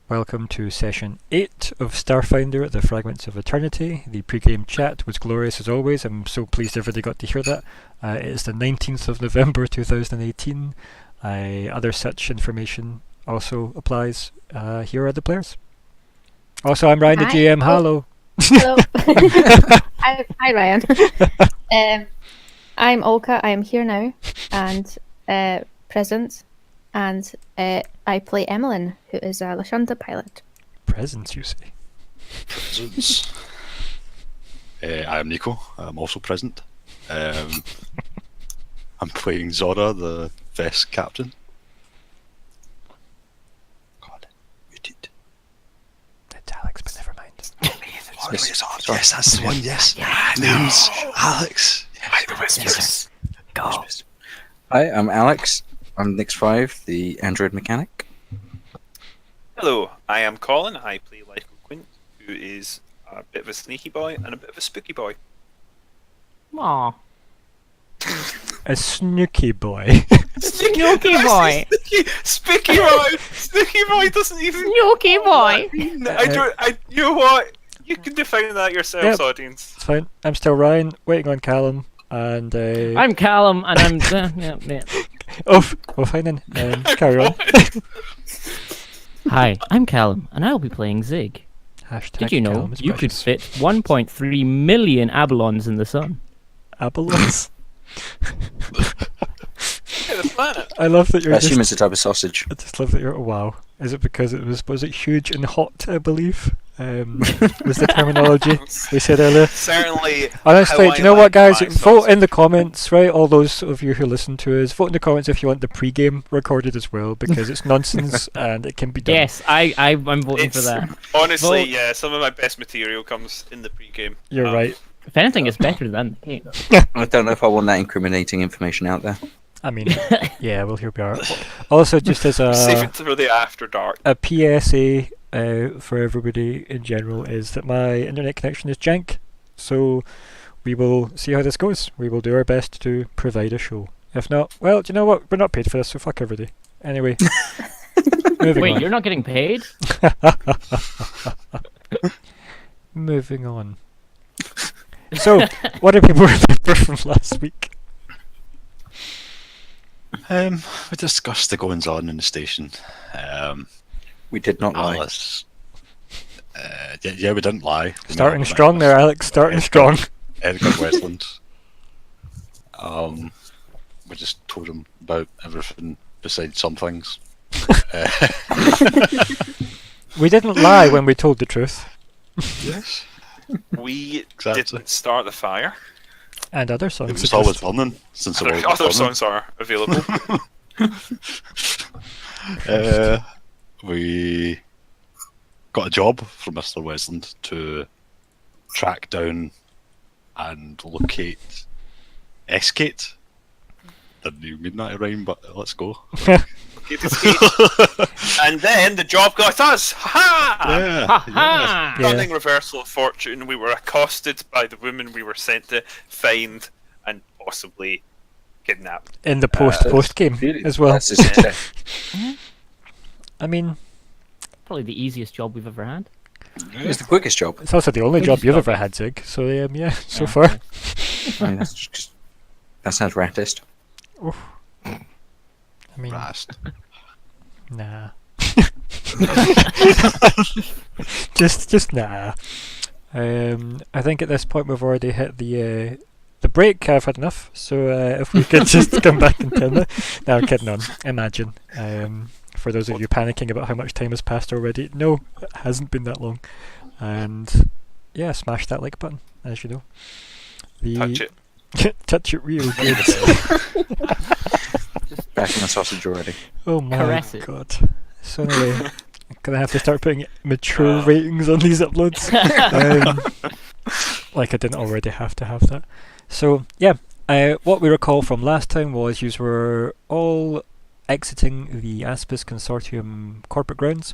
Welcome to session 8 of StarFinder, the Fragments of Eternity. The pre-game chat was glorious as always. I'm so pleased everybody got to hear that. It is the 19th of November 2018. Other such information also applies. Here are the players. Also, I'm Ryan, the GM. Hello. Hello. Hi, Ryan. I'm Olka. I am here now and present. And I play Emmelyn, who is a Lashunta pilot. Presents, you say? Presents. I am Nico. I'm also present. I'm playing Zora, the Vest captain. God, muted. It's Alex, but never mind. Yes, that's the one. Yes. Name's Alex. Yes. Go. Hi, I'm Alex. I'm Nix 5, the android mechanic. Hello, I am Colin. I play Lyko Quint, who is a bit of a sneaky boy and a bit of a spooky boy. Aww. A snooky boy. Snooky boy. Spooky boy. Spooky boy doesn't even. Snooky boy. You know what? You can define that yourselves, audience. It's fine. I'm still Ryan, waiting on Calum, and I'm Calum, and I'm. Yeah. Oh, fine then. Carry on. Hi, I'm Calum, and I'll be playing Zigg. Hashtag Did you know Calum is you could precious. fit 1.3 million Abalons in the sun? Abalons. Hey, the planet. I love that I you're assume just... it's a type of sausage. I just love that you're... Wow. Is it because was it huge and hot, I believe? Was the terminology we said earlier? Certainly. Honestly, how do you know I what, like guys? my Vote sausage. in the comments, right? All those of you who listen to us, vote in the comments if you want the pre-game recorded as well, because it's nonsense and it can be done. Yes, I'm voting for It's- that. Honestly, Vote. yeah, some of my best material comes in the pre-game. You're right. If anything, it's better than the game. I don't know if I want that incriminating information out there. I mean, yeah, well, here we are. Also, just as Save a it for the after dark. PSA for everybody in general is that my internet connection is jank, so we will see how this goes. We will do our best to provide a show. If not, well, do you know what? We're not paid for this, so fuck everybody. Anyway, moving Wait, on. you're not getting paid? Moving on. So, what do people remember from last week? We discussed the goings on in the station. We did not lie. Alice. Yeah, we didn't lie. Starting strong there, Alex. Starting strong. Edgar Westland. We just told him about everything besides some things. We didn't lie when we told the truth. Yes. We Exactly. didn't start the fire. And other songs. It was always burning since it Other was burning. songs are available. We got a job from Mr. Westland to track down and locate Escate. Didn't even mean that to rhyme, but let's go. And then the job got us. Ha! Yeah. Ha ha! Yeah. Stunning reversal of fortune. We were accosted by the woman we were sent to find and possibly kidnap. In the post game as well. That's a success. I mean, Probably the easiest job we've ever had. It was the quickest job. it's also the only job Quickest you've job. ever had, Zig. So yeah, so Yeah, far. okay. I mean, that sounds rattest. I mean, Rast. nah. just nah. I think at this point we've already hit the break. I've had enough. So if we could just come back and tell that. No, I'm kidding on. Imagine. For those of you panicking about how much time has passed already, no, it hasn't been that long. And yeah, smash that like button, as you know. Touch it. Touch it real good. Back in the sausage already. Oh my Caress it. god. So anyway, I'm gonna have to start putting mature ratings on these uploads. Like I didn't already have to have that. So yeah, what we recall from last time was you were all exiting the Aspis Consortium corporate grounds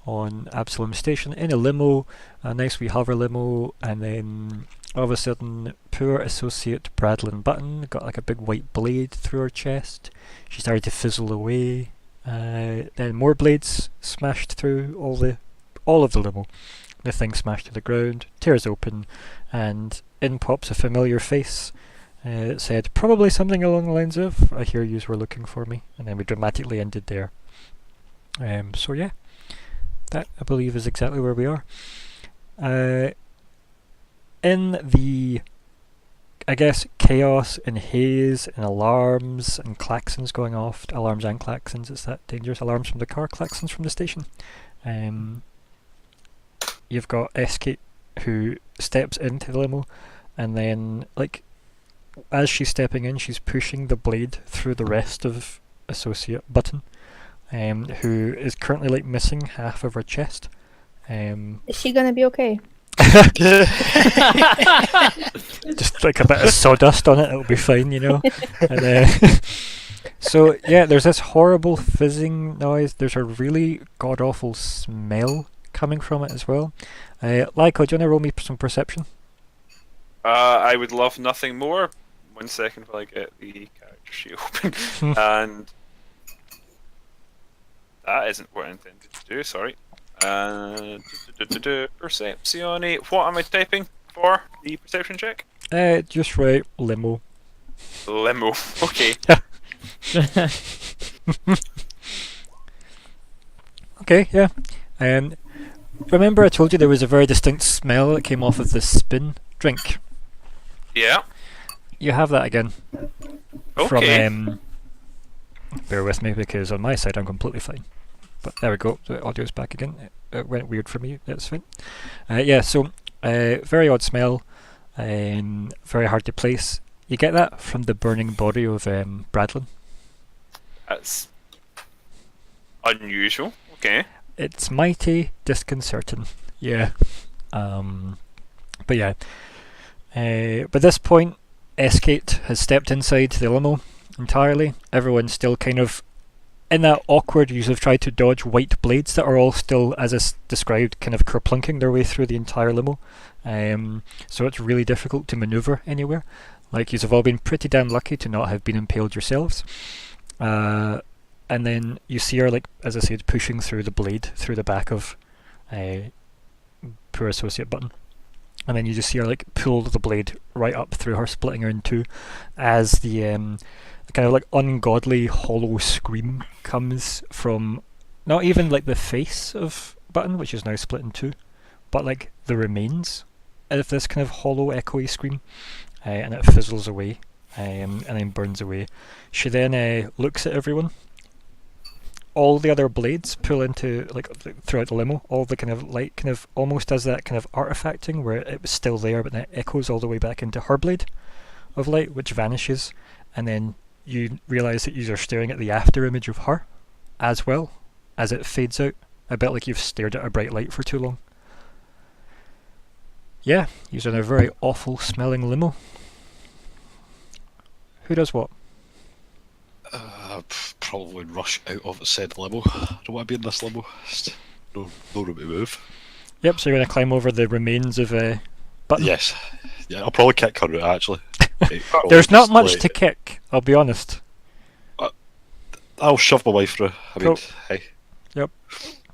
on Absalom Station in a limo, a nice wee hover limo, and then all of a sudden poor associate Bradlin Button got like a big white blade through her chest. She started to fizzle away, Then more blades smashed through all of the limo. The thing smashed to the ground, tears open, and in pops a familiar face. It said probably something along the lines of, "I hear yous were looking for me," and then we dramatically ended there. So yeah, that I believe is exactly where we are. In the, I guess, chaos and haze and alarms and klaxons going off, alarms and klaxons, it's that dangerous, alarms from the car, klaxons from the station. You've got Eskate who steps into the limo, and then, like, as she's stepping in, she's pushing the blade through the rest of Associate Button, who is currently, like, missing half of her chest. Is she gonna be okay? Just like a bit of sawdust on it, it'll be fine, you know. And, so yeah, there's this horrible fizzing noise. There's a really god awful smell coming from it as well. Lyko, do you want to roll me some perception? I would love nothing more. 1 second while I get the character sheet open. And that isn't what I intended to do, sorry. Perception. What am I typing for the perception check? Just right, limo. Limo. Okay. Okay, yeah. Remember I told you there was a very distinct smell that came off of the spin drink? Yeah. You have that again. Okay. From, bear with me because on my side I'm completely fine. But there we go, the audio's back again. It went weird for me, that's fine. Yeah, so, very odd smell, very hard to place. You get that from the burning body of Bradlin. That's unusual. Okay. It's mighty disconcerting, yeah. But yeah. By this point, Eskate has stepped inside the limo entirely. Everyone's still kind of in that awkward use of trying to dodge white blades that are all still, as is described, kind of kerplunking their way through the entire limo. So it's really difficult to manoeuvre anywhere. Like, you've all been pretty damn lucky to not have been impaled yourselves. And then you see her, like, as I said, pushing through the blade through the back of poor Associate Button. And then you just see her, like, pull the blade right up through her, splitting her in two, as the kind of, like, ungodly hollow scream comes from not even, like, the face of Button, which is now split in two, but, like, the remains of this kind of hollow, echoey scream, and it fizzles away, and then burns away. She then looks at everyone. All the other blades pull into, like, throughout the limo, all the kind of light kind of almost does that kind of artifacting where it was still there but then it echoes all the way back into her blade of light, which vanishes, and then you realise that you are staring at the after image of her as well as it fades out, a bit like you've stared at a bright light for too long. Yeah, you're in a very awful smelling limo. Who does what? Probably rush out of said limo. I don't want to be in this limo. Just no room to move. Yep, so you're going to climb over the remains of Button? Yes. Yeah, I'll probably kick her out, actually. There's not much to kick, I'll be honest. I'll shove my wife through. I mean, Cool. hey. Yep.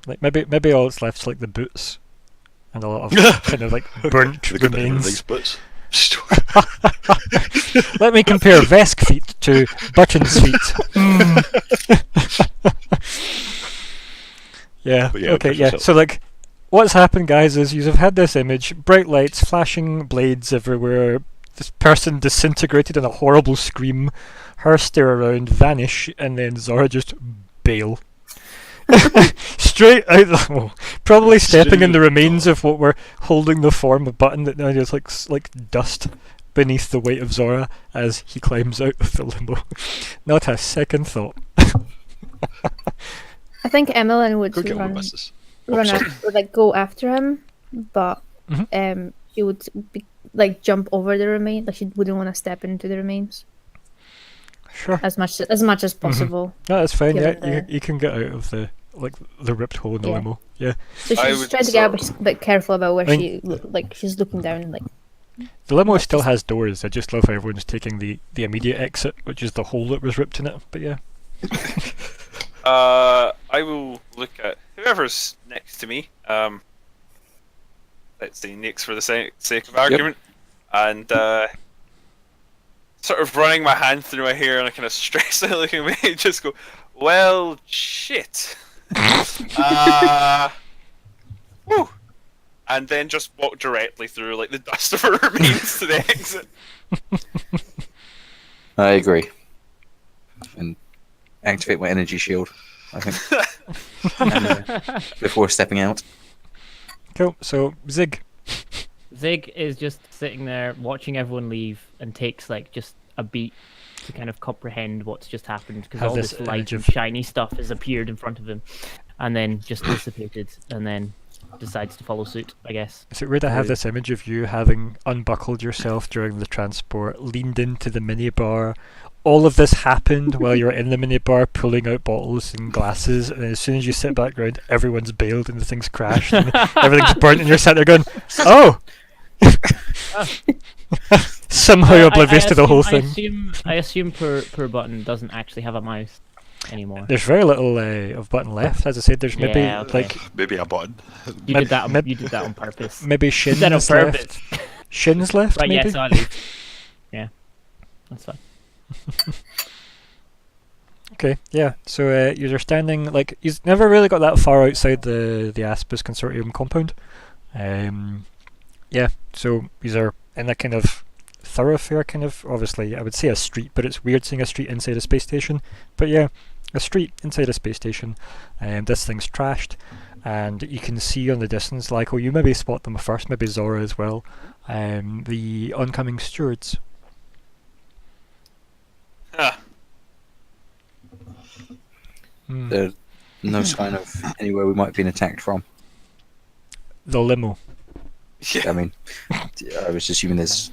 Like maybe all that's left is like the boots and a lot of kind of like burnt They got remains. nice boots. Let me compare Vesk feet to Button's feet. Yeah, But yeah, okay, push yeah. yourself. So like, what's happened, guys, is you have had this image, bright lights, flashing blades everywhere, this person disintegrated in a horrible scream, her stare around, vanish, and then Zora just bail. Straight out the hole. Probably stepping in the remains of what were holding the form of Button that now just like dust beneath the weight of Zora as he climbs out of the limo. Not a second thought. I think Emmelyn would Go get on run, with business. run sorry. up, would, like, go after him, but she would like jump over the remains. Like, she wouldn't want to step into the remains Sure. as much as possible. No, that's fine. Give Yeah, it you can get out of the ripped hole in the Yeah. limo. Yeah. So I she's would trying to get sort a bit careful about where I mean- she's looking down. Like, The limo still has doors. I just love how everyone's taking the immediate exit, which is the hole that was ripped in it. But yeah. I will look at whoever's next to me. Let's say Nick's for the sake of argument, and sort of running my hand through my hair and I kind of stress it, looking at me, just go, well, shit. Whew. And then just walk directly through like the dust of her remains to the exit. I agree. And activate my energy shield, I think. And, before stepping out. Cool. So Zigg. Zigg is just sitting there watching everyone leave and takes like just a beat to kind of comprehend what's just happened because Have all this this light image and of- shiny stuff has appeared in front of him and then just dissipated and then decides to follow suit, I guess. Is it weird I have Right. this image of you having unbuckled yourself during the transport, leaned into the minibar? All of this happened while you were in the minibar pulling out bottles and glasses, and as soon as you sit back round, everyone's bailed and the thing's crashed and everything's burnt, and you're sat there going, "Oh!" Somehow oblivious to the whole thing. I assume per button doesn't actually have a mouse anymore. There's very little of button left. As I said, there's maybe Yeah, okay. like Maybe a button. You did that. You did that on purpose. maybe You shins did that on purpose. left. Shins left, Right? maybe. Yes, I'll leave. Yeah, that's fine. Okay, yeah. So you're standing like he's never really got that far outside the Aspis Consortium compound. Yeah. So these are in a kind of thoroughfare, kind of obviously I would say a street, but it's weird seeing a street inside a space station. But yeah, a street inside a space station. This thing's trashed, and you can see on the distance, Lyko, you maybe spot them first, maybe Zora as well. The oncoming stewards. Ah, Hmm. There's no sign of anywhere we might have been attacked from. The limo. yeah. I mean, I was assuming there's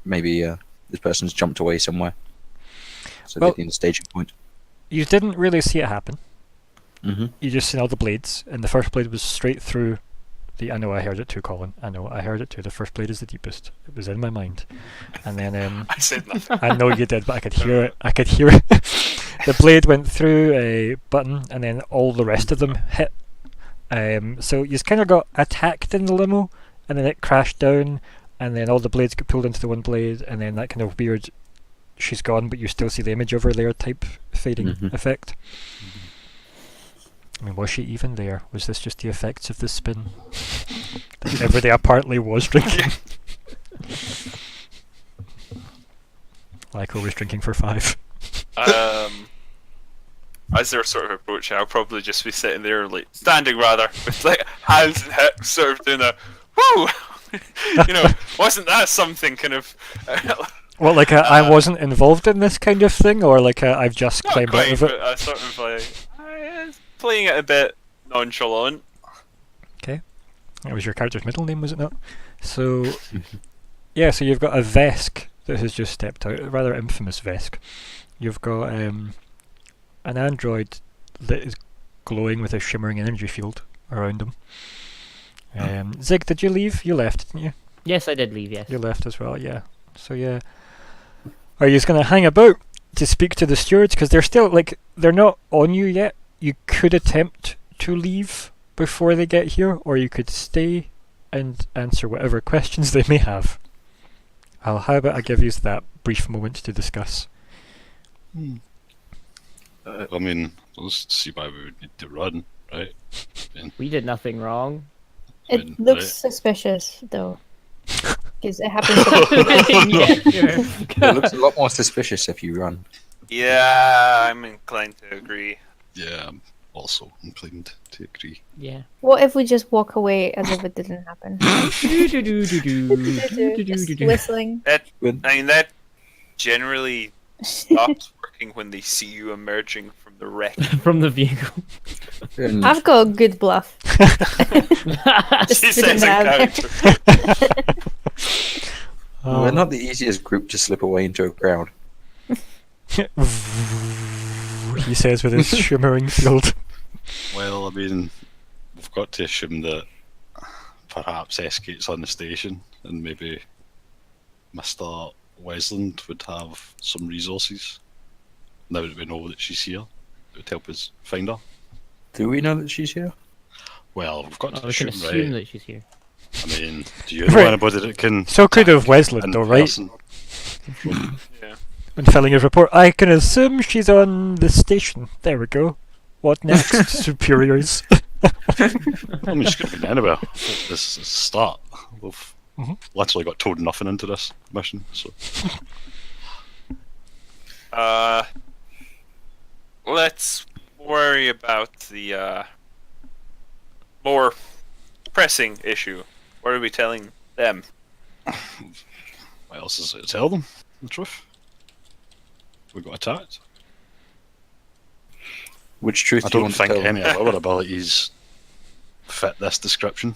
maybe this person's jumped away somewhere. So Well- they're in the staging point. You didn't really see it happen. Mm-hmm. You just seen all the blades, and the first blade was straight through the. I know I heard it too, Colin. I know I heard it too. The first blade is the deepest. It was in my mind, and then I said nothing. I know you did, but I could hear it. I could hear it. The blade went through a button, and then all the rest of them hit. So you kind of got attacked in the limo, and then it crashed down, and then all the blades got pulled into the one blade, and then that kind of weird. She's gone, but you still see the image of her there type fading Mhm. effect. I mean, was she even there? Was this just the effects of the spin that everybody apparently was drinking? Lyko was drinking for 5. As they're sort of approaching, I'll probably just be sitting there, like standing rather, with like hands and hips, sort of doing a whoo. You know, wasn't that something kind of? Well, like I wasn't involved in this kind of thing, or like I've just Not climbed quite, out of it. but I sort of like playing it a bit nonchalant. It was your character's middle name, was it not? So, yeah, so you've got a Vesk that has just stepped out, a rather infamous Vesk. You've got an android that is glowing with a shimmering energy field around him. Zigg, did you leave? You left, didn't you? Yes, I did leave. Yes. You left as well, yeah. So, yeah. Are you just going to hang about to speak to the stewards? Because they're still, like, they're not on you yet. You could attempt to leave before they get here, or you could stay and answer whatever questions they may have. How about I give you that brief moment to discuss? I mean, let's see why we would need to run, right? We did nothing wrong. It Right. looks suspicious, though. Because it happens to Yeah, sure. It looks a lot more suspicious if you run. Yeah, I'm inclined to agree. Yeah, I'm also inclined to agree. Yeah. What if we just walk away as if it didn't happen? Just whistling. I mean, that generally stops working when they see you emerging from the wreck. From the vehicle. And I've got a good bluff. Just She sitting says in there. character. we're not the easiest group to slip away into a crowd. He says with his shimmering field. Well, I mean, we've got to assume that perhaps Escate's on the station, and maybe Mr. Wesland would have some resources now that we know that she's here. to help us find her. Do we know that she's here? Well, we've got to We can assume, assume right? that she's here. I mean, do you know Right. anybody that can? So could have attack Wesleyan, in though, right? person? Yeah. When filling his report, I can assume she's on the station. There we go. What next, superiors? I mean, she could have been anywhere. This is the start. We've Mhm. literally got told nothing into this mission, so Let's worry about the more pressing issue. What are we telling them? what else is it to tell them? The truth. We got attacked. Which truth I do you don't want to think tell them? any of our abilities fit this description.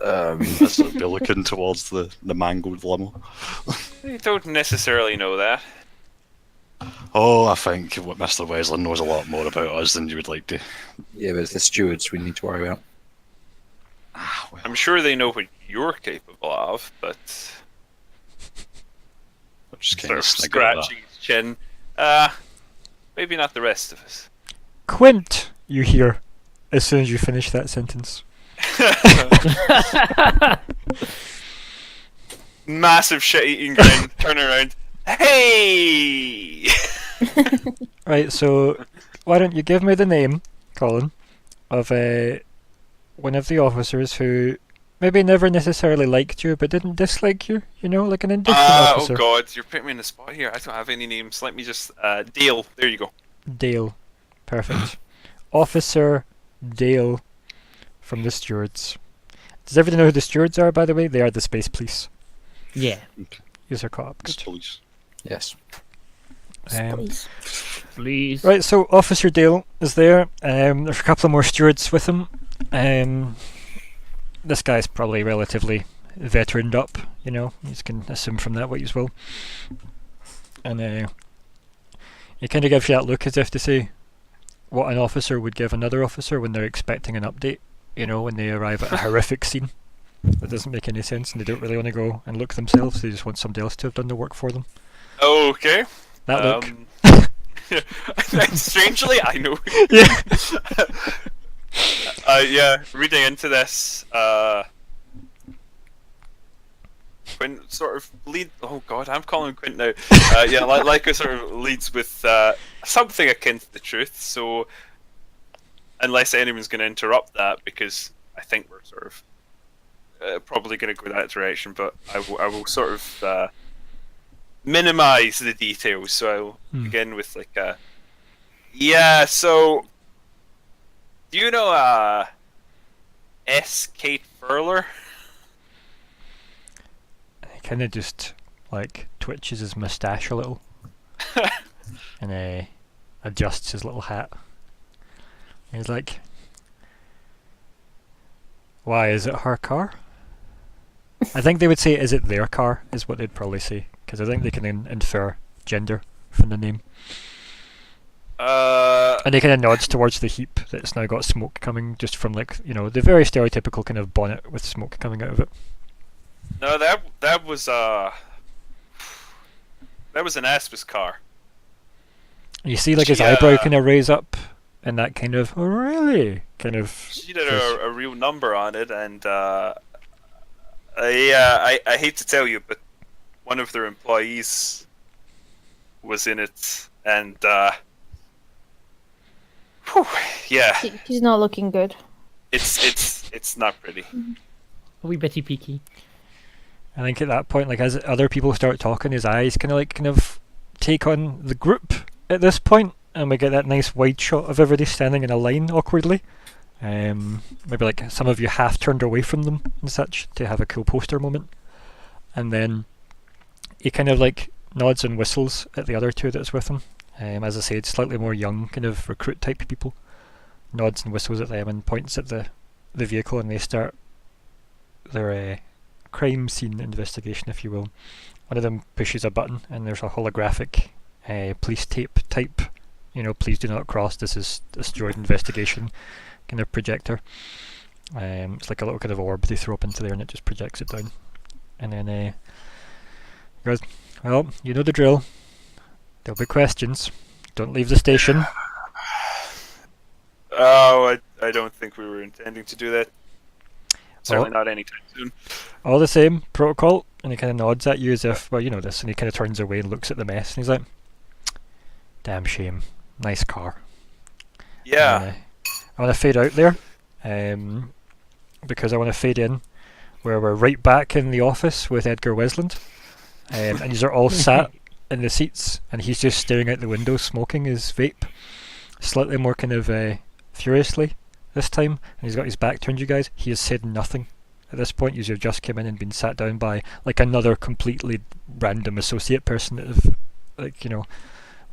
As they'll be looking towards the mangled limo. We don't necessarily know that. Oh, I think what Mr. Wesleyan knows a lot more about us than you would like to. Yeah, but it's the stewards we need to worry about. Well, I'm sure they know what you're capable of, but I'm just kind sort of of snigger at that. scratching his chin. Maybe not the rest of us. Quint, you hear, as soon as you finish that sentence. Massive shit-eating grin. Turn around. Hey! Right, so why don't you give me the name, Colin, of one of the officers who maybe never necessarily liked you but didn't dislike you, you know, like an indifferent Oh officer. god, you're putting me in the spot here. I don't have any names. Let me just Dale. There you go. Dale. Perfect. Officer Dale from the stewards. Does everybody know who the stewards are, by the way? They are the space police. Yeah. These are caught up. It's Good. police. Yes. Please. Please. Right, so Officer Dale is there. There's a couple of more stewards with him. This guy's probably relatively veteraned up, you know. You can assume from that what you will. And he kind of gives you that look as if to say what an officer would give another officer when they're expecting an update. You know, when they arrive at a horrific scene that doesn't make any sense and they don't really want to go and look themselves. They just want somebody else to have done the work for them. Okay. That look. Strangely, I know. Yeah. Yeah, reading into this, Quint sort of lead. Oh god, I'm calling him Quint now. Yeah, Lyko sort of leads with something akin to the truth. So, unless anyone's going to interrupt that, because I think we're sort of probably going to go that direction, but I will sort of minimize the details. So I'll begin with like yeah. So, do you know S. Kate Furler? He kind of just like twitches his moustache a little and adjusts his little hat. He's like, why, is it her car? I think they would say, is it their car, is what they'd probably say, because I think they can infer gender from the name. And he kind of nods towards the heap that's now got smoke coming just from, like, you know, the very stereotypical kind of bonnet with smoke coming out of it. No, that was an Aspis car. You see, like, his She, eyebrow kind of raise up, and that kind of, oh, really? Kind of. She did a real number on it, and yeah, I hate to tell you, but one of their employees was in it, and whew, yeah, She's not looking good. it's not pretty. A wee bitty peaky. I think at that point, like, as other people start talking, his eyes kind of take on the group at this point, and we get that nice wide shot of everybody standing in a line awkwardly. Maybe like some of you half turned away from them and such to have a cool poster moment. And then he kind of like nods and whistles at the other two that's with him. As I said, slightly more young, kind of recruit type people. Nods and whistles at them and points at the vehicle, and they start their crime scene investigation, if you will. One of them pushes a button and there's a holographic police tape type, you know, please do not cross, this is a steward investigation kind of projector. It's like a little kind of orb they throw up into there and it just projects it down. And then he goes, well, you know the drill. There'll be questions. Don't leave the station. Oh, I don't think we were intending to do that. Certainly Oh. not anytime soon. All the same, protocol. And he kind of nods at you as if, well, you know this. And he kind of turns away and looks at the mess. And he's like, damn shame. Nice car. Yeah. I want to fade out there. Because I want to fade in where we're right back in the office with Edgar Wesland. And these are all sat in the seats. And he's just staring out the window smoking his vape. Slightly more kind of furiously this time. And he's got his back turned, you guys. He has said nothing. At this point, you've just come in and been sat down by like another completely random associate person that have, like, you know,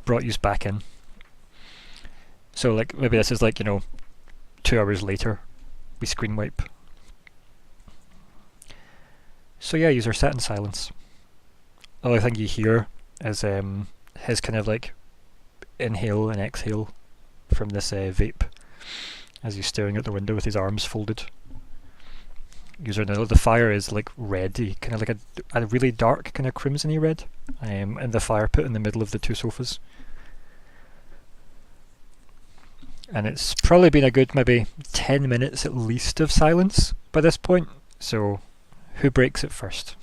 brought you back in. So like maybe this is like, you know, 2 hours later, we screen wipe. So yeah, yous are sat in silence. The only thing you hear is his kind of like inhale and exhale from this vape as he's staring out the window with his arms folded. User now, the fire is like reddy, kind of like a really dark kind of crimsony red, and the fire put in the middle of the 2 sofas. And it's probably been a good maybe 10 minutes at least of silence by this point, so who breaks it first?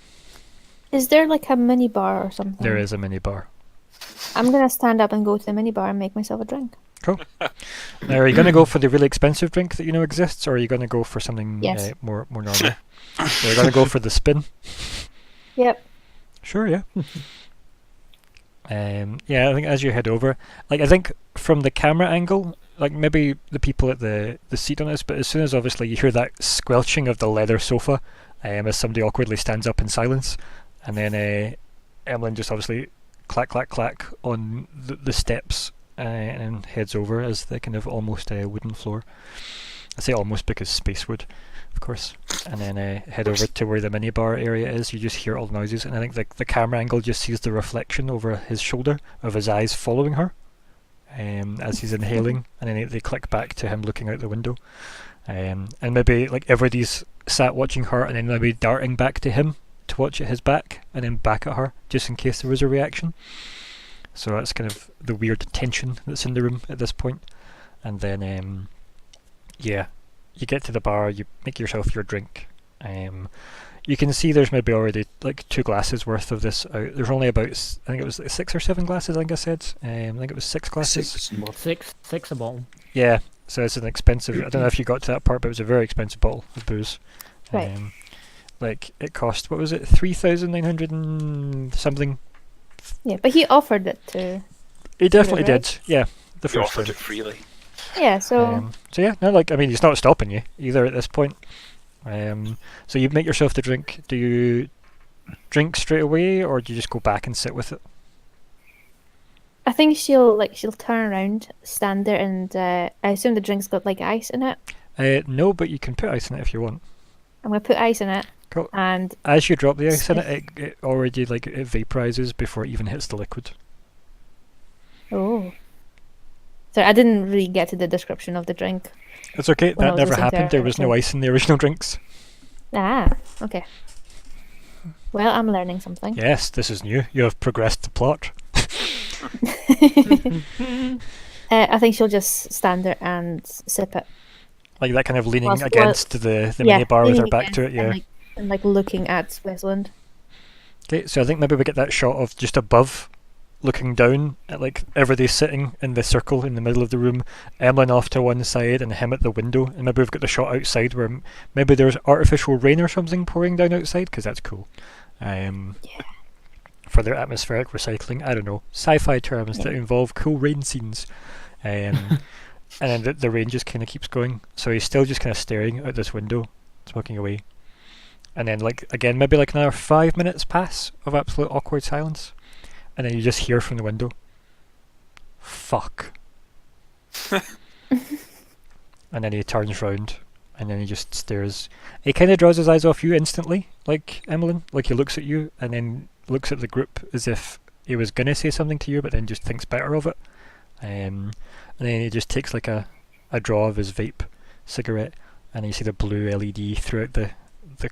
Is there like a mini bar or something? There is a mini bar. I'm gonna stand up and go to the mini bar and make myself a drink. Cool. Now, are you going to go for the really expensive drink that you know exists, or are you going to go for something Yes. more normal? So you're going to go for the spin? Yep. Sure, yeah. Yeah, I think as you head over, like I think from the camera angle, like maybe the people at the seat on this, but as soon as obviously you hear that squelching of the leather sofa, as somebody awkwardly stands up in silence, and then Emmelyn just obviously clack clack clack on the steps. And heads over as the kind of almost wooden floor. I say almost because space wood, of course. And then head over to where the minibar area is. You just hear all the noises, and I think the camera angle just sees the reflection over his shoulder of his eyes following her as he's inhaling, and then they click back to him looking out the window. And maybe like everybody's sat watching her, and then maybe darting back to him to watch at his back, and then back at her just in case there was a reaction. So that's kind of the weird tension that's in the room at this point. And then, yeah, you get to the bar, you make yourself your drink. You can see there's maybe already like 2 glasses worth of this out. There's only about, I think it was 6 or 7 glasses, I think I said. I think it was 6 glasses. Six a bottle. Yeah, so it's an expensive, I don't know if you got to that part, but it was a very expensive bottle of booze. Right. Like, it cost, what was it, 3,900 and something? Yeah, but he offered it to. He definitely right? did, yeah. The We first offered time. it freely. Yeah, so So yeah, no, like I mean, he's not stopping you either at this point. So you make yourself the drink. Do you drink straight away, or do you just go back and sit with it? I think she'll turn around, stand there, and I assume the drink's got like ice in it. No, but you can put ice in it if you want. I'm gonna put ice in it, Cool. and As you drop the ice in it, it already like it vaporizes before it even hits the liquid. oh, so I didn't really get to the description of the drink. It's okay. When I That was never listening to happened. her, There was no so- ice in the original drinks. Ah, okay. Well, I'm learning something. Yes, this is new. You have progressed the plot. I think she'll just stand there and sip it. Like that kind of leaning Whilst- against the Yeah, mini bar with her leaning back to it. against Yeah. and like looking at Westland. Okay, so I think maybe we get that shot of just above, looking down at like everybody sitting in the circle in the middle of the room, Emmelyn off to one side and him at the window, and maybe we've got the shot outside where maybe there's artificial rain or something pouring down outside, because that's cool. For their atmospheric recycling, I don't know, sci-fi terms that involve cool rain scenes. And then the rain just kind of keeps going, so he's still just kind of staring out this window, smoking away. And then, like, again, maybe like another 5 minutes pass of absolute awkward silence. And then you just hear from the window, fuck. And then he turns round, and then he just stares. He kind of draws his eyes off you instantly, like Emmelyn. Like, he looks at you, and then looks at the group as if he was going to say something to you, but then just thinks better of it. And then he just takes like a draw of his vape cigarette, and you see the blue LED throughout the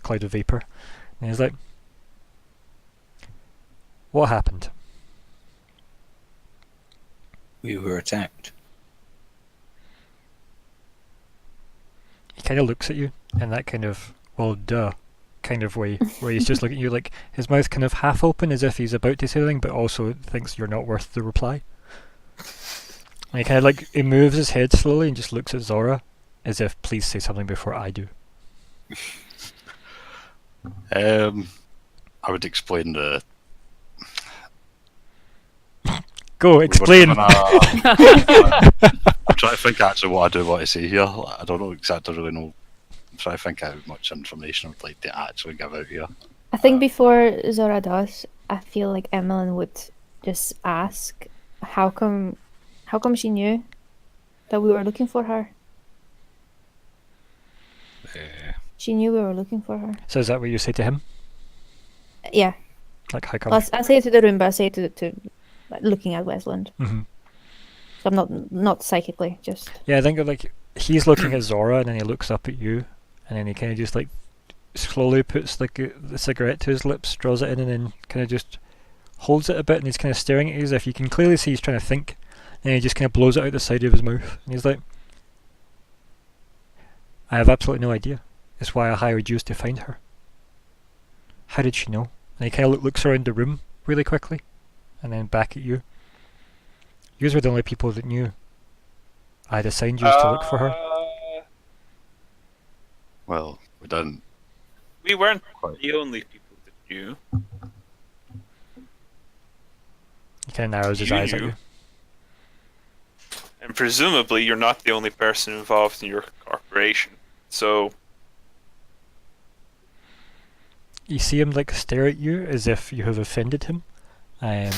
cloud of vapour. And he's like, what happened? We were attacked. He kind of looks at you in that kind of, well, duh, kind of way, where he's just looking at you like his mouth kind of half open as if he's about to say something, but also thinks you're not worth the reply. And he kind of like, he moves his head slowly and just looks at Zora as if, please say something before I do. I would explain the. Go, explain! I'm trying to think actually what I do want to say here. I don't know exactly, really know. I'm trying to think how much information I would like to actually give out here. I think before Zora does, I feel like Emmelyn would just ask, how come she knew that we were looking for her? She knew we were looking for her. So is that what you say to him? Yeah. Like, how come? Well, I say it to the room, but I say it to like, looking at Westland. Mm-hmm. So I'm not psychically, just... Yeah, I think like he's looking at Zora and then he looks up at you and then he kind of just like slowly puts like the cigarette to his lips, draws it in and then kind of just holds it a bit and he's kind of staring at you as if you can clearly see he's trying to think, and he just kind of blows it out the side of his mouth and he's like, I have absolutely no idea. It's why I hired you to find her. How did she know? And he kind of looks around the room really quickly and then back at you. You were the only people that knew. I had assigned you to look for her. Well, we didn't. We weren't Quite. the only people that knew. He kind of narrows his eyes at knew. you. And presumably you're not the only person involved in your corporation. So, You see him like stare at you as if you have offended him, and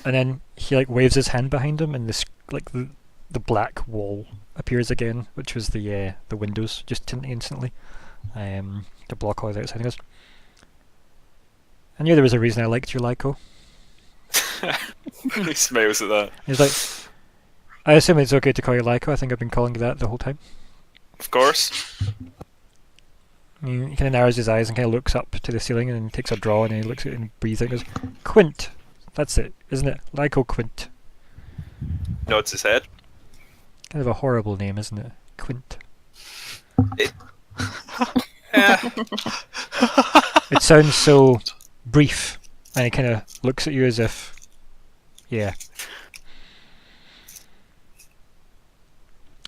then he like waves his hand behind him, and this like the black wall appears again, which was the windows just tinting instantly, to block all the outside of us. I knew there was a reason I liked you, Lyko. he smiles at that. He's like, I assume it's okay to call you Lyko. I think I've been calling you that the whole time. Of course. He kind of narrows his eyes and kind of looks up to the ceiling and then takes a draw and he looks at it and breathes out and goes, Quint. That's it, isn't it? Lyko Quint. Nods his head. Kind of a horrible name, isn't it? Quint. Yeah. It sounds so brief, and he kind of looks at you as if, yeah.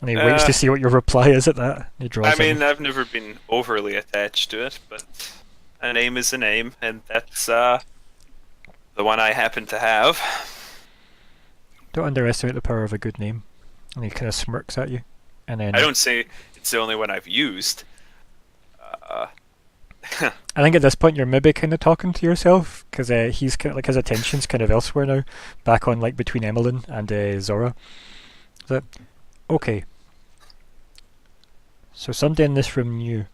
And he waits to see what your reply is at that. He draws I in. mean, I've never been overly attached to it, but a name is a name, and that's the one I happen to have. Don't underestimate the power of a good name. And he kind of smirks at you, and then I don't say it's the only one I've used. I think at this point you're maybe kind of talking to yourself because he's kind of, like his attention's kind of elsewhere now, back on like between Emmelyn and Zora. Is that okay? So somebody in this room knew.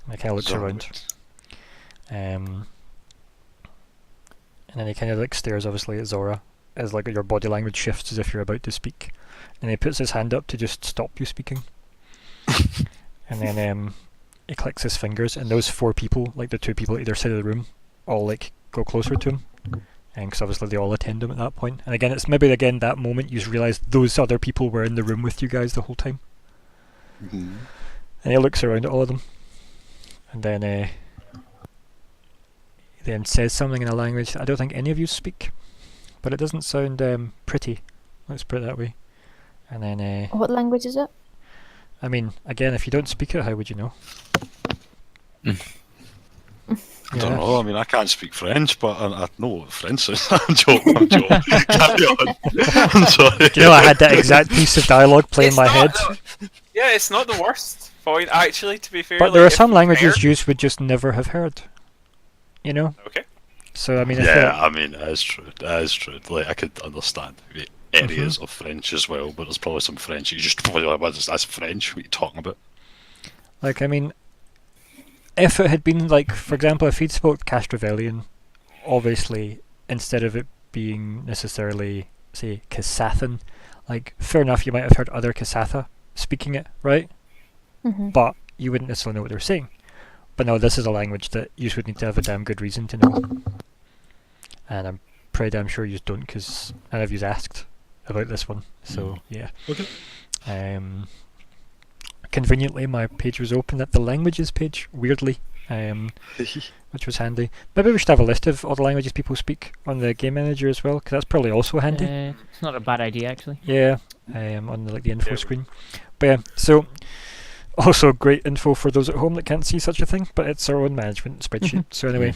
And he kind of looks Zora around, and then he kind of like stares obviously at Zora as like your body language shifts as if you're about to speak, and he puts his hand up to just stop you speaking. And then he clicks his fingers, and those four people, like the two people at either side of the room, all like go closer to him, and because obviously they all attend him at that point. And again, it's maybe again that moment you realise those other people were in the room with you guys the whole time. Mm-hmm. And he looks around at all of them, and then he then says something in a language that I don't think any of you speak, but it doesn't sound pretty. Let's put it that way. And then What language is it? I mean, again, if you don't speak it, how would you know? I don't know. I mean, I can't speak French, but I know what French is. I'm joking. Carry on. I'm sorry. Do you know I had that exact piece of dialogue play in my head? Yeah, it's not the worst point, actually, to be fair. But there like, are some if languages compared- you would just never have heard. You know? Okay. So, I mean, I feel Yeah, like- I mean, that is true. That is true. Like, I could understand the areas of French as well, but there's probably some French you just probably like, that's French. What are you talking about? like, I mean, if it had been, like, for example, if he'd spoke Castrovelian, obviously, instead of it being necessarily, say, Kasathan, like, fair enough, you might have heard other Kasatha speaking it, right? Mm-hmm. But you wouldn't necessarily know what they were saying. But no, this is a language that you would need to have a damn good reason to know. And I'm pretty damn sure you don't, because none of you's asked about this one. So yeah. Okay. Conveniently, my page was open at the languages page, weirdly, which was handy. Maybe we should have a list of all the languages people speak on the game manager as well, because that's probably also handy. It's not a bad idea, actually. Yeah, on the info screen. But yeah, so also great info for those at home that can't see such a thing, but it's our own management spreadsheet. So anyway,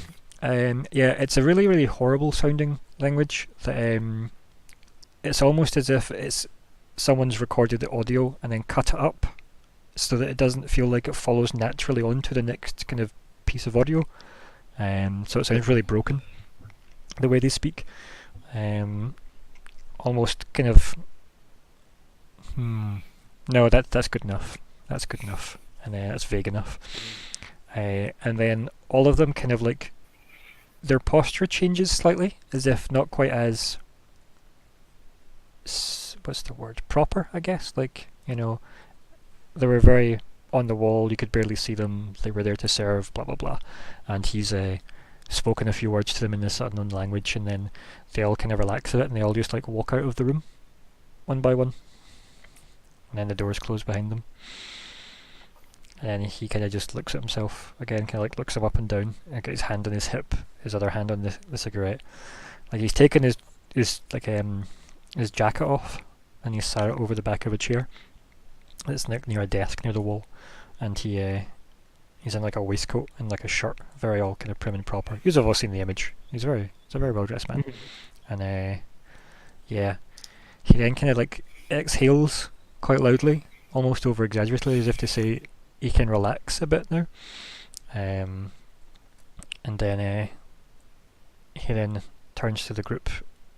yeah, it's a really, really horrible sounding language. That it's almost as if someone's recorded the audio and then cut it up, so that it doesn't feel like it follows naturally on to the next kind of piece of audio. So it sounds really broken, the way they speak. Almost kind of... No, that's good enough. That's good enough. And that's vague enough. And then all of them kind of like... Their posture changes slightly, as if not quite as... What's the word? Proper, I guess. Like, you know... They were very on the wall, you could barely see them, they were there to serve, blah blah blah. And he's spoken a few words to them in this unknown language, and then they all kind of relax a bit, and they all just like walk out of the room, one by one. And then the doors close behind them. And then he kind of just looks at himself again, kind of like looks him up and down, and got his hand on his hip, his other hand on the cigarette. Like he's taken his jacket off, and he's sat it over the back of a chair. It's near a desk near the wall, and he's in like a waistcoat and like a shirt, very all kind of prim and proper. You've all seen the image. He's a very well dressed man, and yeah, he then kind of like exhales quite loudly, almost over exaggeratedly, as if to say he can relax a bit now. And then he then turns to the group.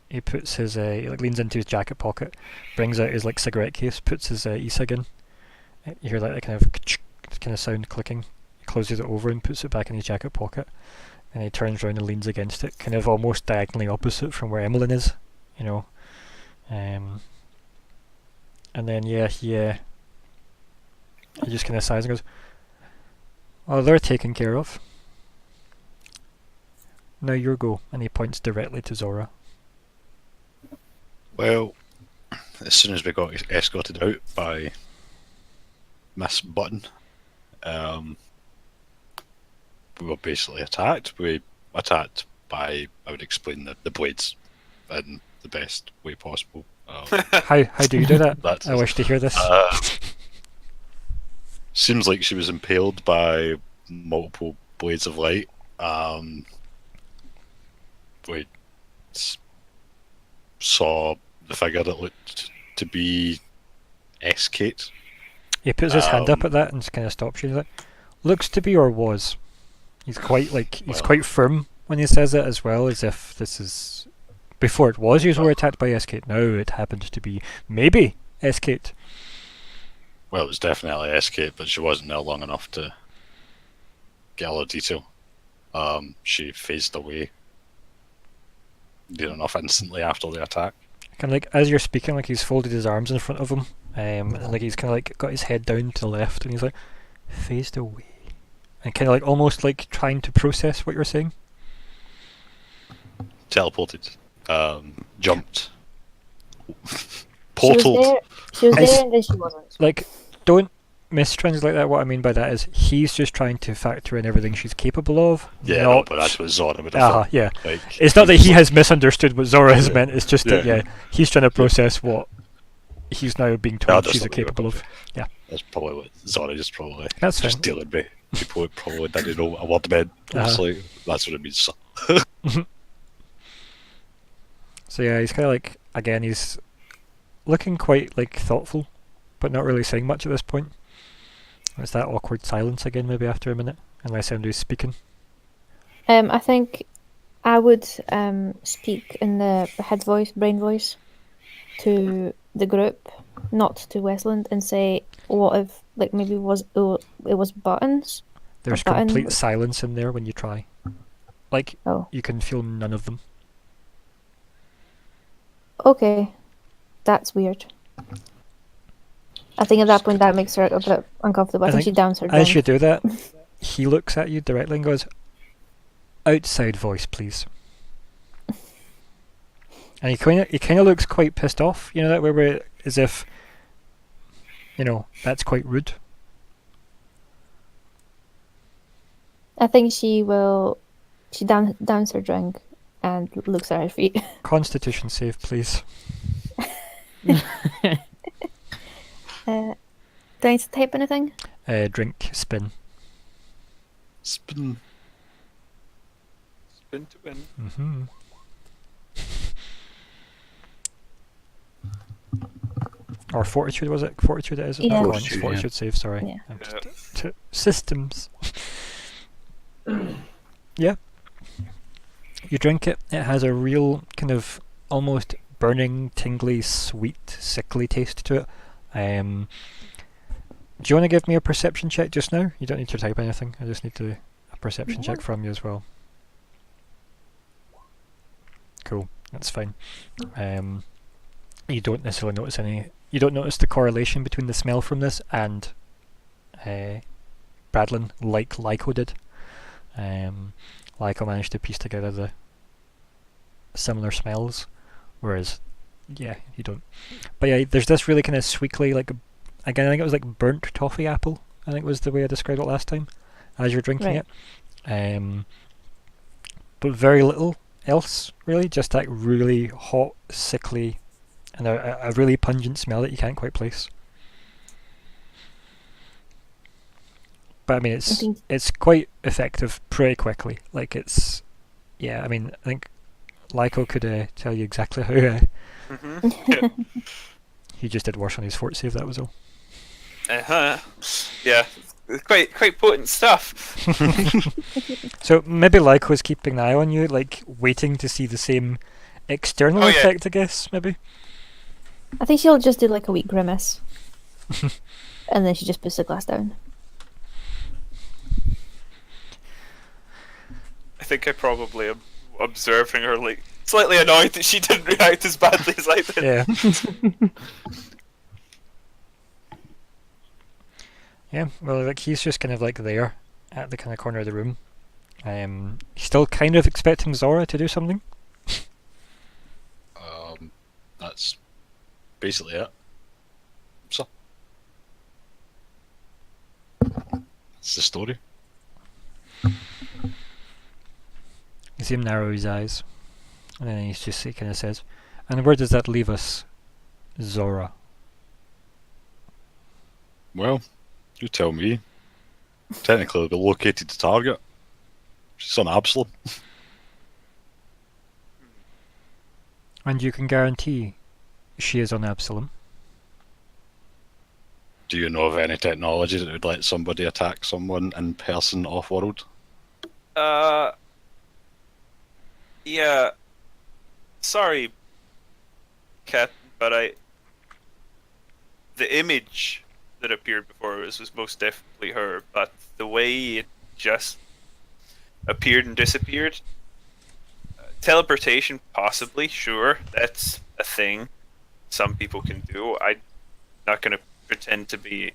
He puts his he like leans into his jacket pocket, brings out his like cigarette case, puts his e-cig in. You hear that kind of sound clicking. He closes it over and puts it back in his jacket pocket. And he turns around and leans against it, kind of almost diagonally opposite from where Emmelyn is, you know. And then yeah, he just kind of sighs and goes, "Oh, they're taken care of. Now your go." And he points directly to Zora. Well, as soon as we got escorted out by Miss Button, we were basically attacked. We attacked by, I would explain, the blades in the best way possible. How do you do that? I wish to hear this. Seems like she was impaled by multiple blades of light. We saw the figure that looked to be S-Kate. He puts his hand up at that and kind of stops you. He's like, "Looks to be or was." He's quite quite firm when he says it as well, as if this is before it was you were attacked by S-Kate. Now it happened to be maybe S-Kate. Well, it was definitely S-Kate, but she wasn't there long enough to get all the detail. She phased away near enough instantly after the attack. Kind of like as you're speaking, like he's folded his arms in front of him, and like he's kind of like got his head down to the left, and he's like phased away, and kind of like almost like trying to process what you're saying. Teleported, jumped, portaled. She was there and then she wasn't. Like, don't mistranslate that. What I mean by that is he's just trying to factor in everything she's capable of. Yeah, no, but that's what Zora would have thought. Yeah. Like, it's not that he has misunderstood what Zora has meant, it's just that he's trying to process what he's now being told she's capable of. Yeah. That's probably what Zora just probably that's just dealing with. People probably didn't know what a word meant. Honestly, that's what it means. So yeah, he's kind of like, again, he's looking quite like thoughtful, but not really saying much at this point. It's that awkward silence again, maybe after a minute, unless anybody's speaking. I think I would speak in the head voice, brain voice, to the group, not to Westland, and say, what if, like, maybe it was buttons? There's complete silence in there when you try. Like, you can feel none of them. Okay. That's weird. I think at that point that makes her a bit uncomfortable. I think she downs her down. As you do that, he looks at you directly and goes, "Outside voice, please." And he kind of looks quite pissed off. You know that way where as if, that's quite rude. I think she downs her drink and looks at her feet. Constitution save, please. Do I need to type anything? Drink, spin. Spin. Spin to win. Mm-hmm. Or fortitude, was it? Fortitude it is. Yeah. Go on, it's Fortitude, fortitude save, sorry. Yeah. I'm systems. Yeah. You drink it. It has a real kind of almost burning, tingly, sweet, sickly taste to it. Do you want to give me a perception check just now? You don't need to type anything. I just need a perception check from you as well. Cool. That's fine. You don't necessarily notice any. You don't notice the correlation between the smell from this and Bradlin, like Lyko did. Lyko managed to piece together the similar smells, whereas, yeah, you don't. But yeah, there's this really kind of sweetly, like, again, I think it was like burnt toffee apple, I think was the way I described it last time, as you're drinking it. But very little else, really, just that really hot, sickly, and a really pungent smell that you can't quite place. But I mean, it's quite effective pretty quickly. Like I think Lyko could tell you exactly how. Yeah. He just did worse on his fort save. That was all. Yeah, quite potent stuff. So maybe Lyko's keeping an eye on you, like waiting to see the same external effect. I guess maybe. I think she'll just do like a weak grimace, and then she just puts the glass down. I think I probably am observing her, like, slightly annoyed that she didn't react as badly as I did. Yeah. Yeah, well, like he's just kind of like there at the kind of corner of the room. He's still kind of expecting Zora to do something. That's basically it. So that's the story. You see him narrow his eyes, and then he kind of says, "And where does that leave us, Zora?" Well, you tell me. Technically, we located the target. She's on Absalom. And you can guarantee she is on Absalom. Do you know of any technology that would let somebody attack someone in person off-world? Yeah. Sorry, Cat, but the image that appeared before us was most definitely her, but the way it just appeared and disappeared, teleportation possibly, sure, that's a thing some people can do. I'm not going to pretend to be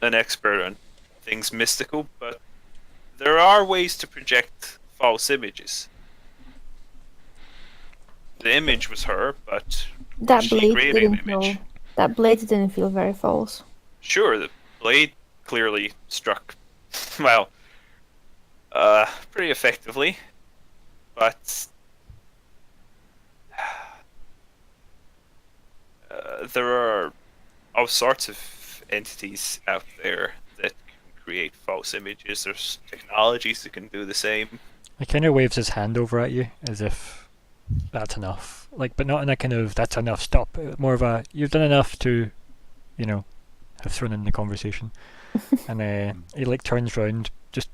an expert on things mystical, but there are ways to project false images. The image was her, but That she blade created didn't an image. feel. That blade didn't feel very false. Sure, the blade clearly struck, well, pretty effectively, but there are all sorts of entities out there that can create false images. There's technologies that can do the same. He kind of waves his hand over at you as if that's enough. Like, but not in a kind of that's enough, stop. More of a you've done enough to, have thrown in the conversation. And he like turns round, just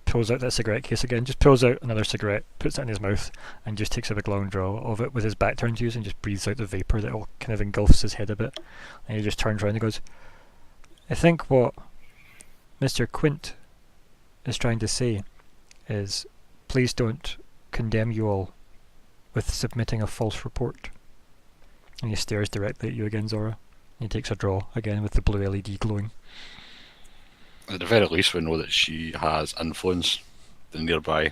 pulls out that cigarette case again, just pulls out another cigarette, puts it in his mouth, and just takes a big long draw of it with his back turned to you and just breathes out the vapour that all kind of engulfs his head a bit. And he just turns around and goes, I think what Mr. Quint is trying to say is, please don't condemn you all with submitting a false report. And he stares directly at you again, Zora. He takes a draw again with the blue LED glowing. At the very least, we know that she has influence in the nearby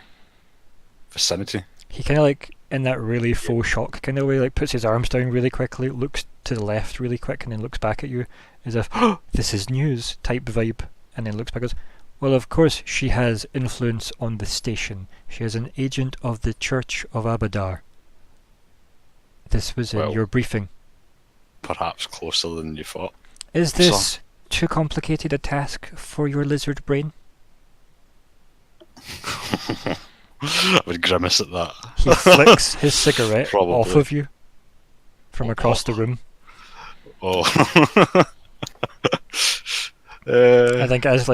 vicinity. He kind of like in that really faux shock kind of way, like puts his arms down really quickly, looks to the left really quick, and then looks back at you as if, oh, this is news type vibe, and then looks back and goes, well, of course she has influence on the station. She is an agent of the Church of Abadar. This was in your briefing. Perhaps closer than you thought. Is this too complicated a task for your lizard brain? I would grimace at that. He flicks his cigarette Probably. off of you from across the room. Oh. I think as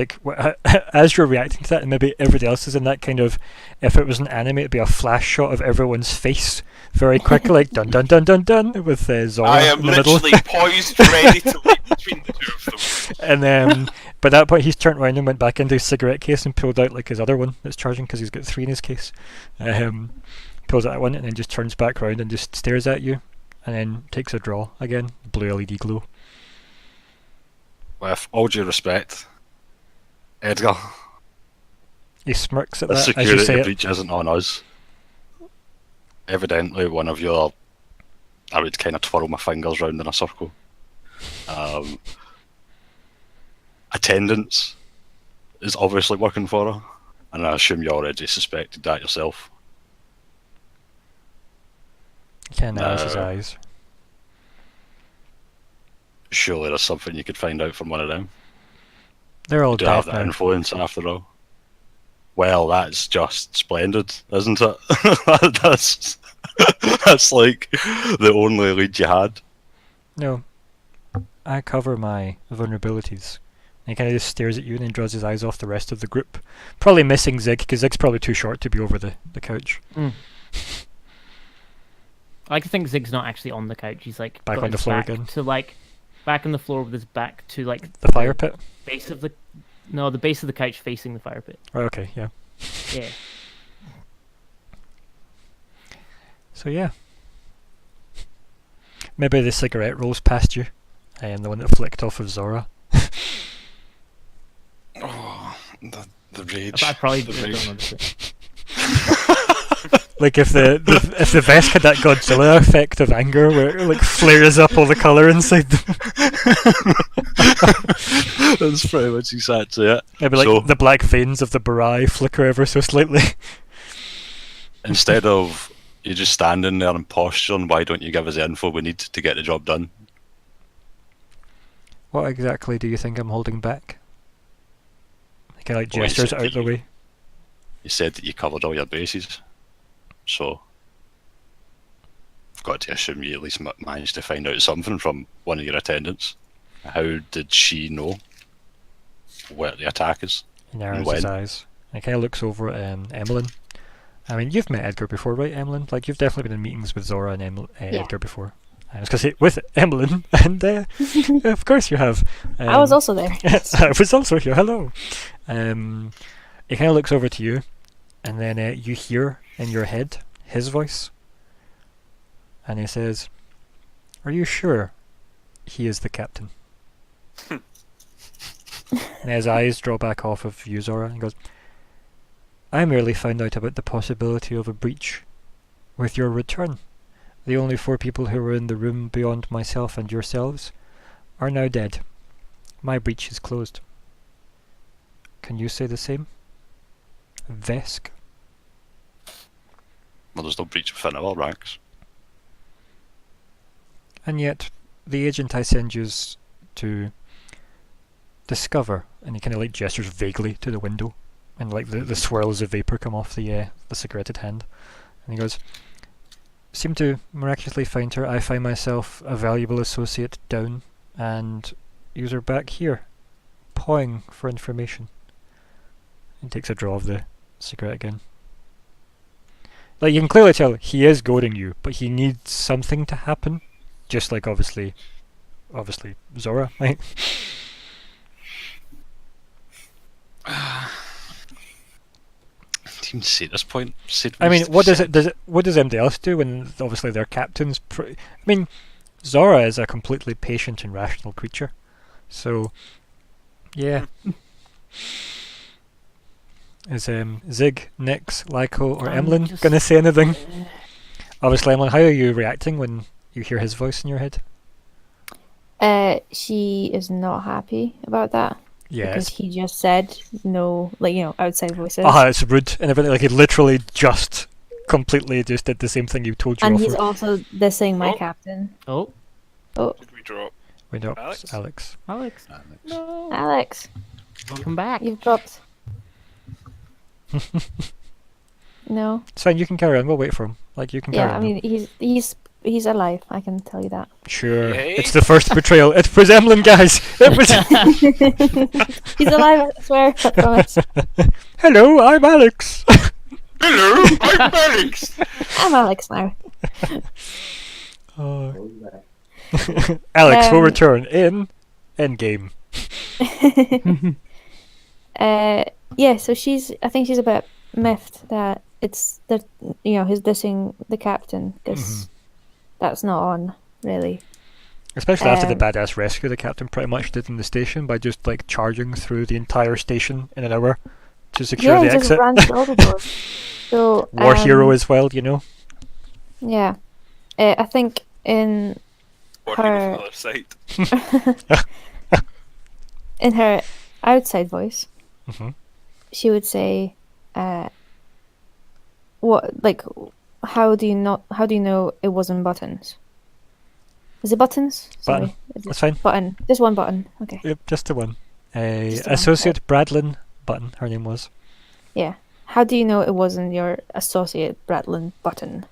you're reacting to that, and maybe everybody else is in that kind of, if it was an anime, it'd be a flash shot of everyone's face very quickly, like dun dun dun dun dun, with Zora I am in the middle. literally poised, ready to leap between the two of them. And then, by that point, he's turned around and went back into his cigarette case and pulled out like his other one that's charging because he's got 3 in his case. Pulls out that one and then just turns back around and just stares at you, and then takes a draw again, blue LED glow. With all due respect, Edgar, He smirks at the that as you say security it. breach isn't on us. Evidently, one of your, I would kind of twirl my fingers round in a circle. Attendance is obviously working for her, and I assume you already suspected that yourself. He kind of narrows his eyes. Surely there's something you could find out from one of them. They're all Do have dead that now. influence after all. Well, that's just splendid, isn't it? That's like the only lead you had. No. I cover my vulnerabilities. And he kind of just stares at you and then draws his eyes off the rest of the group. Probably missing Zigg, because Zigg's probably too short to be over the couch. I like to think Zig's not actually on the couch. He's like Back got on the his floor back again. to back on the floor with his back to The fire pit? base of the the base of the couch facing the fire pit. Oh, okay, yeah. Yeah. So yeah. Maybe the cigarette rolls past you. And the one that flicked off of Zora. Oh, the rage. I probably the just rage. don't understand. Like if the vest had that Godzilla effect of anger where it like flares up all the colour inside them. That's pretty much exactly it. Maybe like the black veins of the beret flicker ever so slightly. Instead of you just standing there and posturing, why don't you give us the info we need to get the job done? What exactly do you think I'm holding back? He kind of like Well, you gestures said out that the way. You said that you covered all your bases, so I've got to assume you at least managed to find out something from one of your attendants. How did she know where the attack is? He narrows when? his eyes. And he kind of looks over at Emmelyn. I mean, you've met Edgar before, right, Emmelyn? Like, you've definitely been in meetings with Zora and Yeah. Edgar before. I was going to say, with Emmelyn, and of course you have. I was also there. I was also here, hello. He kind of looks over to you, and then you hear in your head his voice. And he says, "Are you sure he is the captain?" And his eyes draw back off of you, Zora, and goes, "I merely found out about the possibility of a breach. With your return, the only 4 people who were in the room beyond myself and yourselves are now dead. My breach is closed. Can you say the same? Vesk?" Well, there's no breach within our ranks. And yet, the agent I send yous to discover, and he kind of like gestures vaguely to the window, and like the swirls of vapor come off the cigaretted hand, and he goes, "Seem to miraculously find her. I find myself a valuable associate down, and yous are back here, pawing for information." He takes a draw of the cigarette again. Like, you can clearly tell he is goading you, but he needs something to happen. Just like obviously Zora, right? Didn't even say at this point. I mean, what does everybody else do when obviously their captain's? I mean, Zora is a completely patient and rational creature, so yeah. Is Zigg, Nyx, Lyko, or I'm Emmelyn just- gonna say anything? Obviously, Emmelyn, how are you reacting when you hear his voice in your head? She is not happy about that Yeah, because he just said no, like, outside voices. it's rude and everything. Like he literally just completely just did the same thing you told you and off he's for. also dissing my Oh. captain. Oh, Did we drop? We know, Alex? Alex. Alex, no, Alex, come back. you've dropped. No. It's fine. You can carry on. We'll wait for him. Like you can carry Yeah, I on. now. mean he's alive. I can tell you that. Sure. Yay. It's the first betrayal. It was Emmelyn, guys. It was. He's alive. I swear. I promise. Hello, I'm Alex. Hello, I'm Alex. I'm Alex now. Oh. Alex will Um, return in Endgame. Yeah. So I think she's a bit miffed that it's that he's dissing the captain because that's not on really. Especially after the Um, badass rescue the captain pretty much did in the station by just like charging through the entire station in an hour to secure Yeah, the he just exit. ran through all the doors. So War hero as well, you know. Yeah, I think in Or Her- another site. in her outside voice, Mhm. she would say, "What like? How do you know it wasn't buttons? Is it buttons? Button. Sorry, is it That's fine. button. Just one button. Okay. Yep, just the one. Just the one, Associate Bradlin Button, her name was. Yeah. How do you know it wasn't your associate Bradlin Button?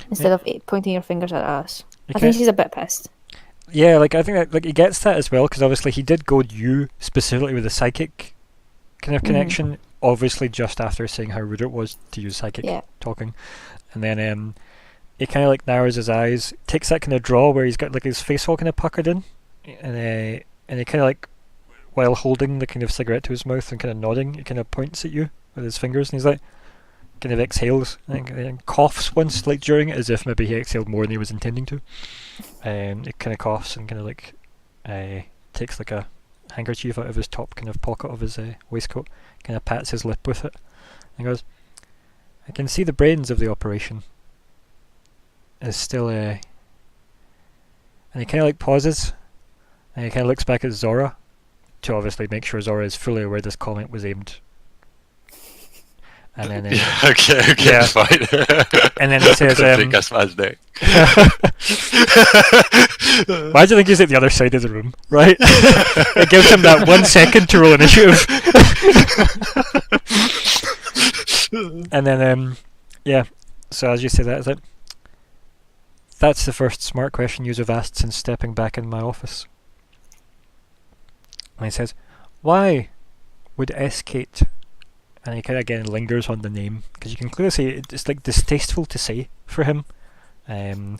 Instead of pointing your fingers at us. You I think can't- she's a bit pissed. Yeah, like I think that like he gets that as well because obviously he did goad you specifically with the psychic kind of Mhm. connection. Obviously, just after saying how rude it was to use psychic Yeah. talking, and then he kind of like narrows his eyes, takes that kind of draw where he's got like his face all kind of puckered in, and he kind of like while holding the kind of cigarette to his mouth and kind of nodding, he kind of points at you with his fingers, and he's like kind of exhales and coughs once like during it as if maybe he exhaled more than he was intending to. He kind of coughs and kind of like takes like a handkerchief out of his top kind of pocket of his waistcoat, kind of pats his lip with it, and goes, "I can see the brains of the operation is still and he kind of like pauses, and he kind of looks back at Zora to obviously make sure Zora is fully aware this comment was aimed. And then okay, yeah. it's fine. And then he says, Take us man's neck. why do you think he's at the other side of the room, right? It gives him that 1 second to roll initiative. And then, yeah, so as you say that, is it? That's the first smart question you have asked since stepping back in my office. And he says, why would S-Kate, and he kind of again lingers on the name, because you can clearly see it's like distasteful to say for him. And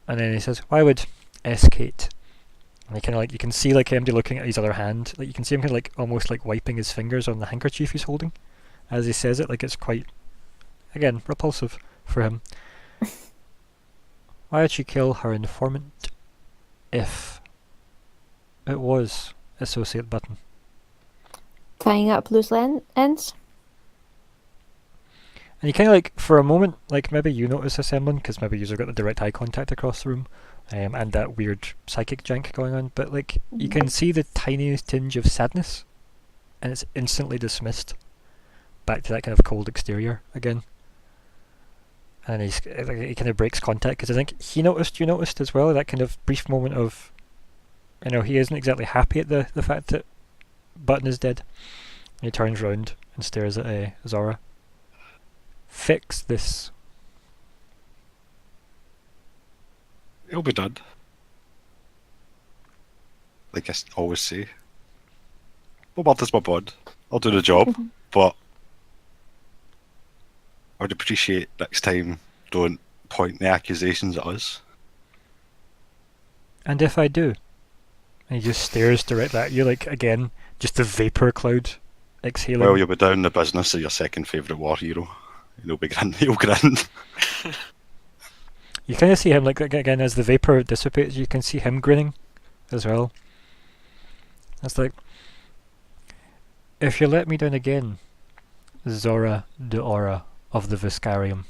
then he says, why would S-Kate? And he kind of like, you can see like MD looking at his other hand, like you can see him kind of like almost like wiping his fingers on the handkerchief he's holding as he says it, like it's quite, again, repulsive for him. Why did she kill her informant if it was Associate Button? Tying up loose ends. And you kind of like, for a moment, like maybe you notice this, Emmelyn, because maybe you've got the direct eye contact across the room, and that weird psychic jank going on, but like, you can see the tiniest tinge of sadness, and it's instantly dismissed back to that kind of cold exterior again. And he kind of breaks contact, because I think he noticed, you noticed as well, that kind of brief moment of, he isn't exactly happy at the fact that Button is dead. And he turns round and stares at Zora. Fix this. It'll be done. Like I always say. My word is my bond. I'll do the job, but I would appreciate next time don't point the accusations at us. And if I do? And he just stares directly at you, like, again, just a vapour cloud exhaling. Well, you'll be down the business of your second favourite war hero. He'll be grin. He'll grin. You kind of see him, like, again, as the vapour dissipates, you can see him grinning as well. It's like, if you let me down again, Zora Daora of the Viscarium,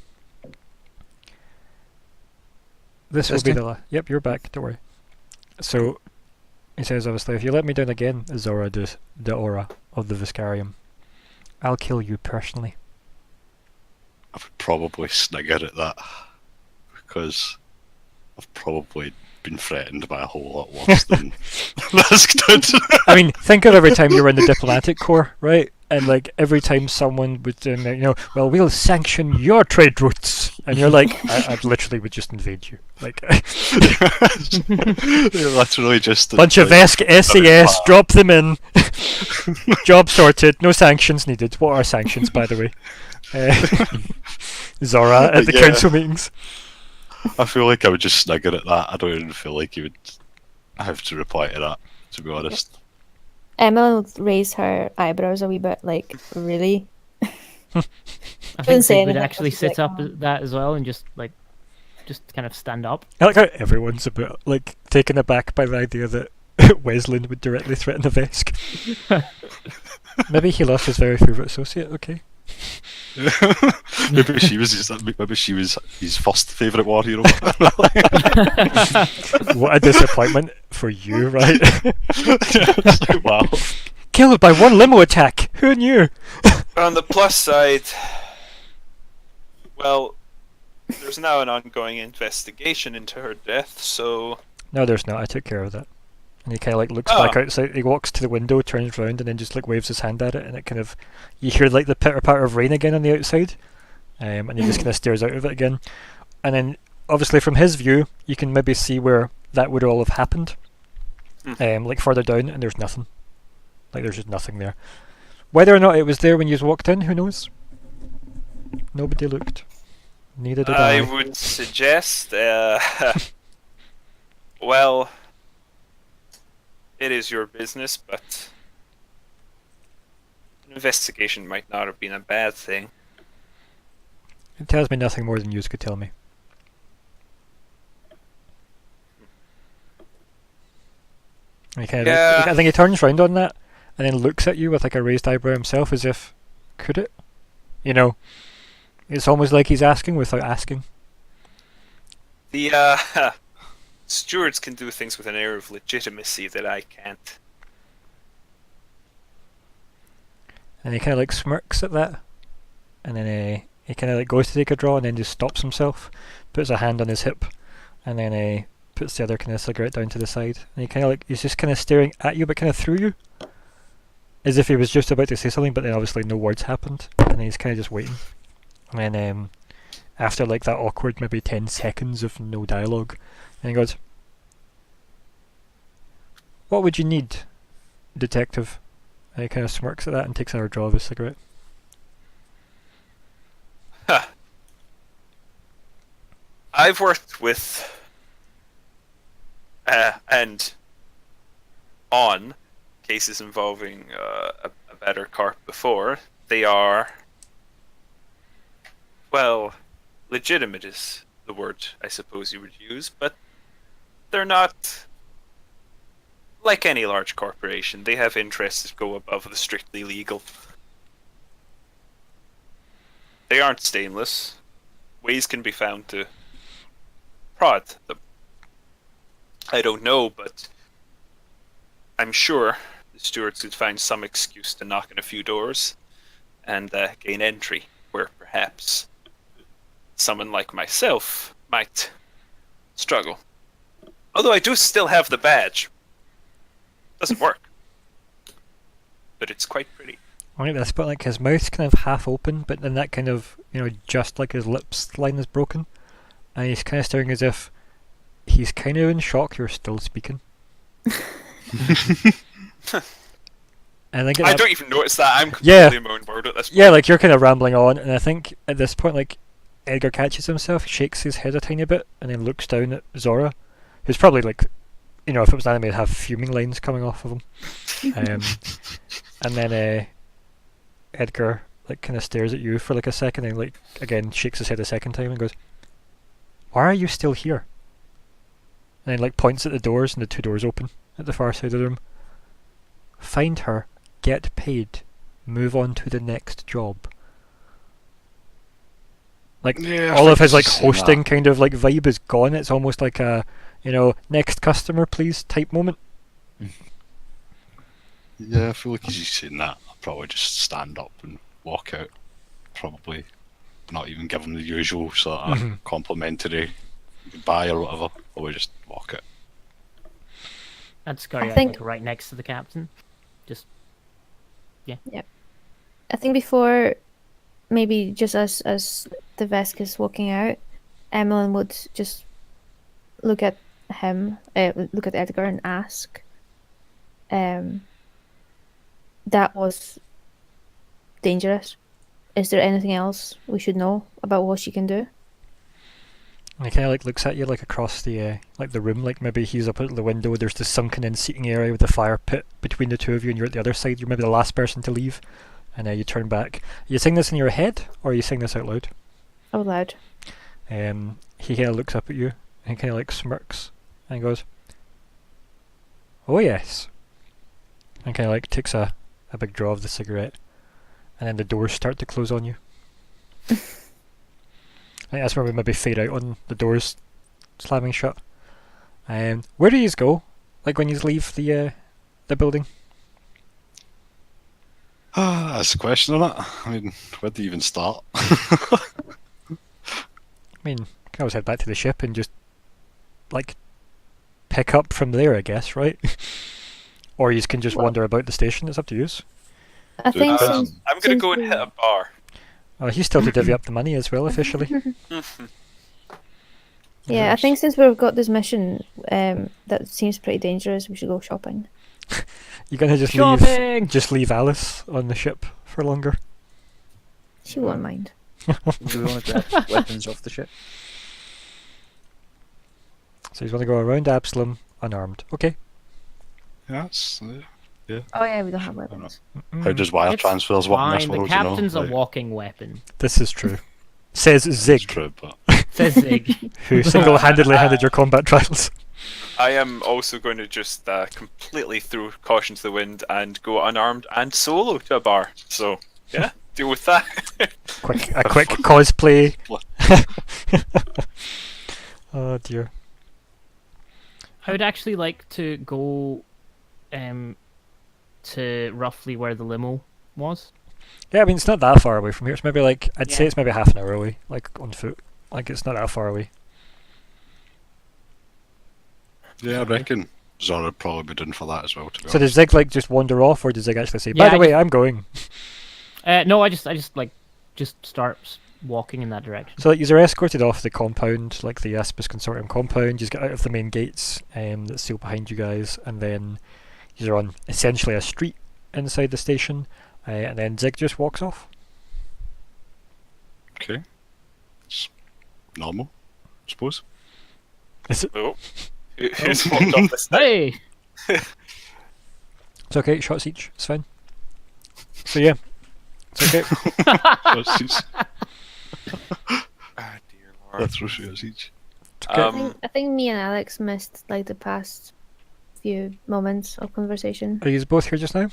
This will be Testing. the last. Yep, you're back. Don't worry. So he says, obviously, if you let me down again, Zora, Daora of the Viscarium, I'll kill you personally. I would probably snigger at that because I've probably been threatened by a whole lot worse than this did. I mean, think of every time you were in the diplomatic corps, right? And like every time someone would, well, we'll sanction your trade routes, and you're like, I literally would just invade you, like They're literally just bunch of SAS, drop them in, job sorted, no sanctions needed. What are sanctions, by the way? Zora at the Yeah. council meetings. I feel like I would just snigger at that. I don't even feel like you would have to reply to that, to be honest. Emmelyn will raise her eyebrows a wee bit, like, really? I Doesn't think say Zigg would anything, actually just like, sit up oh. at that as well and just kind of stand up. I like how everyone's a bit like taken aback by the idea that Wesleyan would directly threaten the Vesk. Maybe he lost his very favourite associate. Okay. maybe she was his first favourite war hero. What a disappointment for you, right? It's like, wow. Killed by one limo attack. Who knew? On the plus side, well, there's now an ongoing investigation into her death, so No, there's not. I took care of that. And he kind of like looks back Oh. outside. He walks to the window, turns round, and then just like waves his hand at it, and it kind of you hear like the pitter patter of rain again on the outside, and he just kind of stares out of it again. And then obviously from his view, you can maybe see where that would all have happened, like further down, and there's nothing. Like there's just nothing there. Whether or not it was there when you walked in, who knows? Nobody looked. Neither did I I. would suggest, well, it is your business, but an investigation might not have been a bad thing. It tells me nothing more than you could tell me. And he kind of Yeah. I think he turns round on that and then looks at you with like a raised eyebrow himself as if, could it? You know, it's almost like he's asking without asking. The stewards can do things with an air of legitimacy that I can't. And he kind of like smirks at that, and then he kind of like goes to take a draw and then just stops himself, puts a hand on his hip, and then puts the other kind of cigarette down to the side. And he kind of like he's just kind of staring at you, but kind of through you, as if he was just about to say something, but then obviously no words happened, and then he's kind of just waiting. And then after like that awkward maybe 10 seconds of no dialogue, and he goes, "What would you need, detective?" And he kind of smirks at that and takes another draw of his cigarette. I've worked with and on cases involving a better carp before. They are, well, legitimate is the word I suppose you would use, but they're not like any large corporation. They have interests that go above the strictly legal. They aren't stainless. Ways can be found to prod them. I don't know, but I'm sure the stewards could find some excuse to knock on a few doors and gain entry, where perhaps someone like myself might struggle. Although I do still have the badge. Doesn't work. But it's quite pretty. I like this, but like his mouth's kind of half open, but then that kind of, just like his lips line is broken, and he's kind of staring as if he's kind of in shock you're still speaking. And I think I don't even notice that. I'm Yeah. completely in my own world at this point. yeah, like you're kind of rambling on, and I think at this point, like Edgar catches himself, shakes his head a tiny bit, and then looks down at Zora, who's probably like, if it was an anime, it'd have fuming lines coming off of him. And then Edgar like kind of stares at you for like a second, and like again shakes his head a second time and goes, "Why are you still here?" And then like points at the doors, and the two doors open at the far side of the room. "Find her, get paid, move on to the next job." Like Yeah, I all of think his like he's saying hosting that. kind of like vibe is gone. It's almost like a, next customer please type moment. Yeah, I feel like he's saying that. I'll probably just stand up and walk out. Probably not even give him the usual sort of Mhm. complimentary goodbye or whatever. Probably just walk out. I'd scurry I out think- like right next to the captain. Just I think before, maybe just as the Vesk is walking out, Emmelyn would just look at him, look at Edgar, and ask. That was dangerous. Is there anything else we should know about what she can do? And he kind of like looks at you like across the like the room, like maybe he's up at the window. There's this sunken in seating area with the fire pit between the two of you, and you're at the other side. You're maybe the last person to leave, and you turn back. Are you saying this in your head, or are you saying this out loud? Out loud. He kind of looks up at you and kind of like smirks and goes, "Oh yes," and kind of like takes a big draw of the cigarette, and then the doors start to close on you. I think that's where we maybe fade out on the doors slamming shut. Where do you go? Like when you leave the building? That's the question, isn't it? I mean, where do you even start? I mean, you can always head back to the ship and just like pick up from there, I guess, right? Or you can just Well- wander about the station. It's up to you. I think depends. since I'm gonna go and since hit a bar. He's still to divvy up the money as well, officially. Yeah, I think since we've got this mission that seems pretty dangerous, we should go shopping. You're gonna just leave Alice on the ship for longer. She won't mind. Do we want to grab weapons off the ship? So he's gonna go around Absalom unarmed. Okay. Yes. Oh yeah, we don't have weapons. How does wire It's transfers work in this fine. The world? captain's you know? a walking weapon. This is true. Says It's Zigg, true, but Says Zigg. who single-handedly handed your combat trials. I am also going to just completely throw caution to the wind and go unarmed and solo to a bar. So yeah, deal with that. A quick cosplay. Oh dear. I would actually like to go to roughly where the limo was. Yeah, I mean it's not that far away from here. It's maybe like I'd say Yeah. it's maybe half an hour away, like on foot. Like it's not that far away. yeah, I reckon Zora would probably be doing for that as well. To be So does honest. Zigg like just wander off, or does Zigg actually say, Yeah, "By the I way, just- I'm going"? No, I just start walking in that direction. So like, you're escorted off the compound, like the Aspis Consortium compound. You just get out of the main gates that's sealed behind you guys, and then you're on essentially a street inside the station, and then Zigg just walks off. Okay. It's normal, I suppose. Is it? Oh, who's walked off this time? Hey, It's okay. Shots each. It's fine. So yeah, it's okay. Ah, dear Lord. That's what she is each. It's okay. I think me and Alex missed like the past few moments of conversation. Are you both here just now?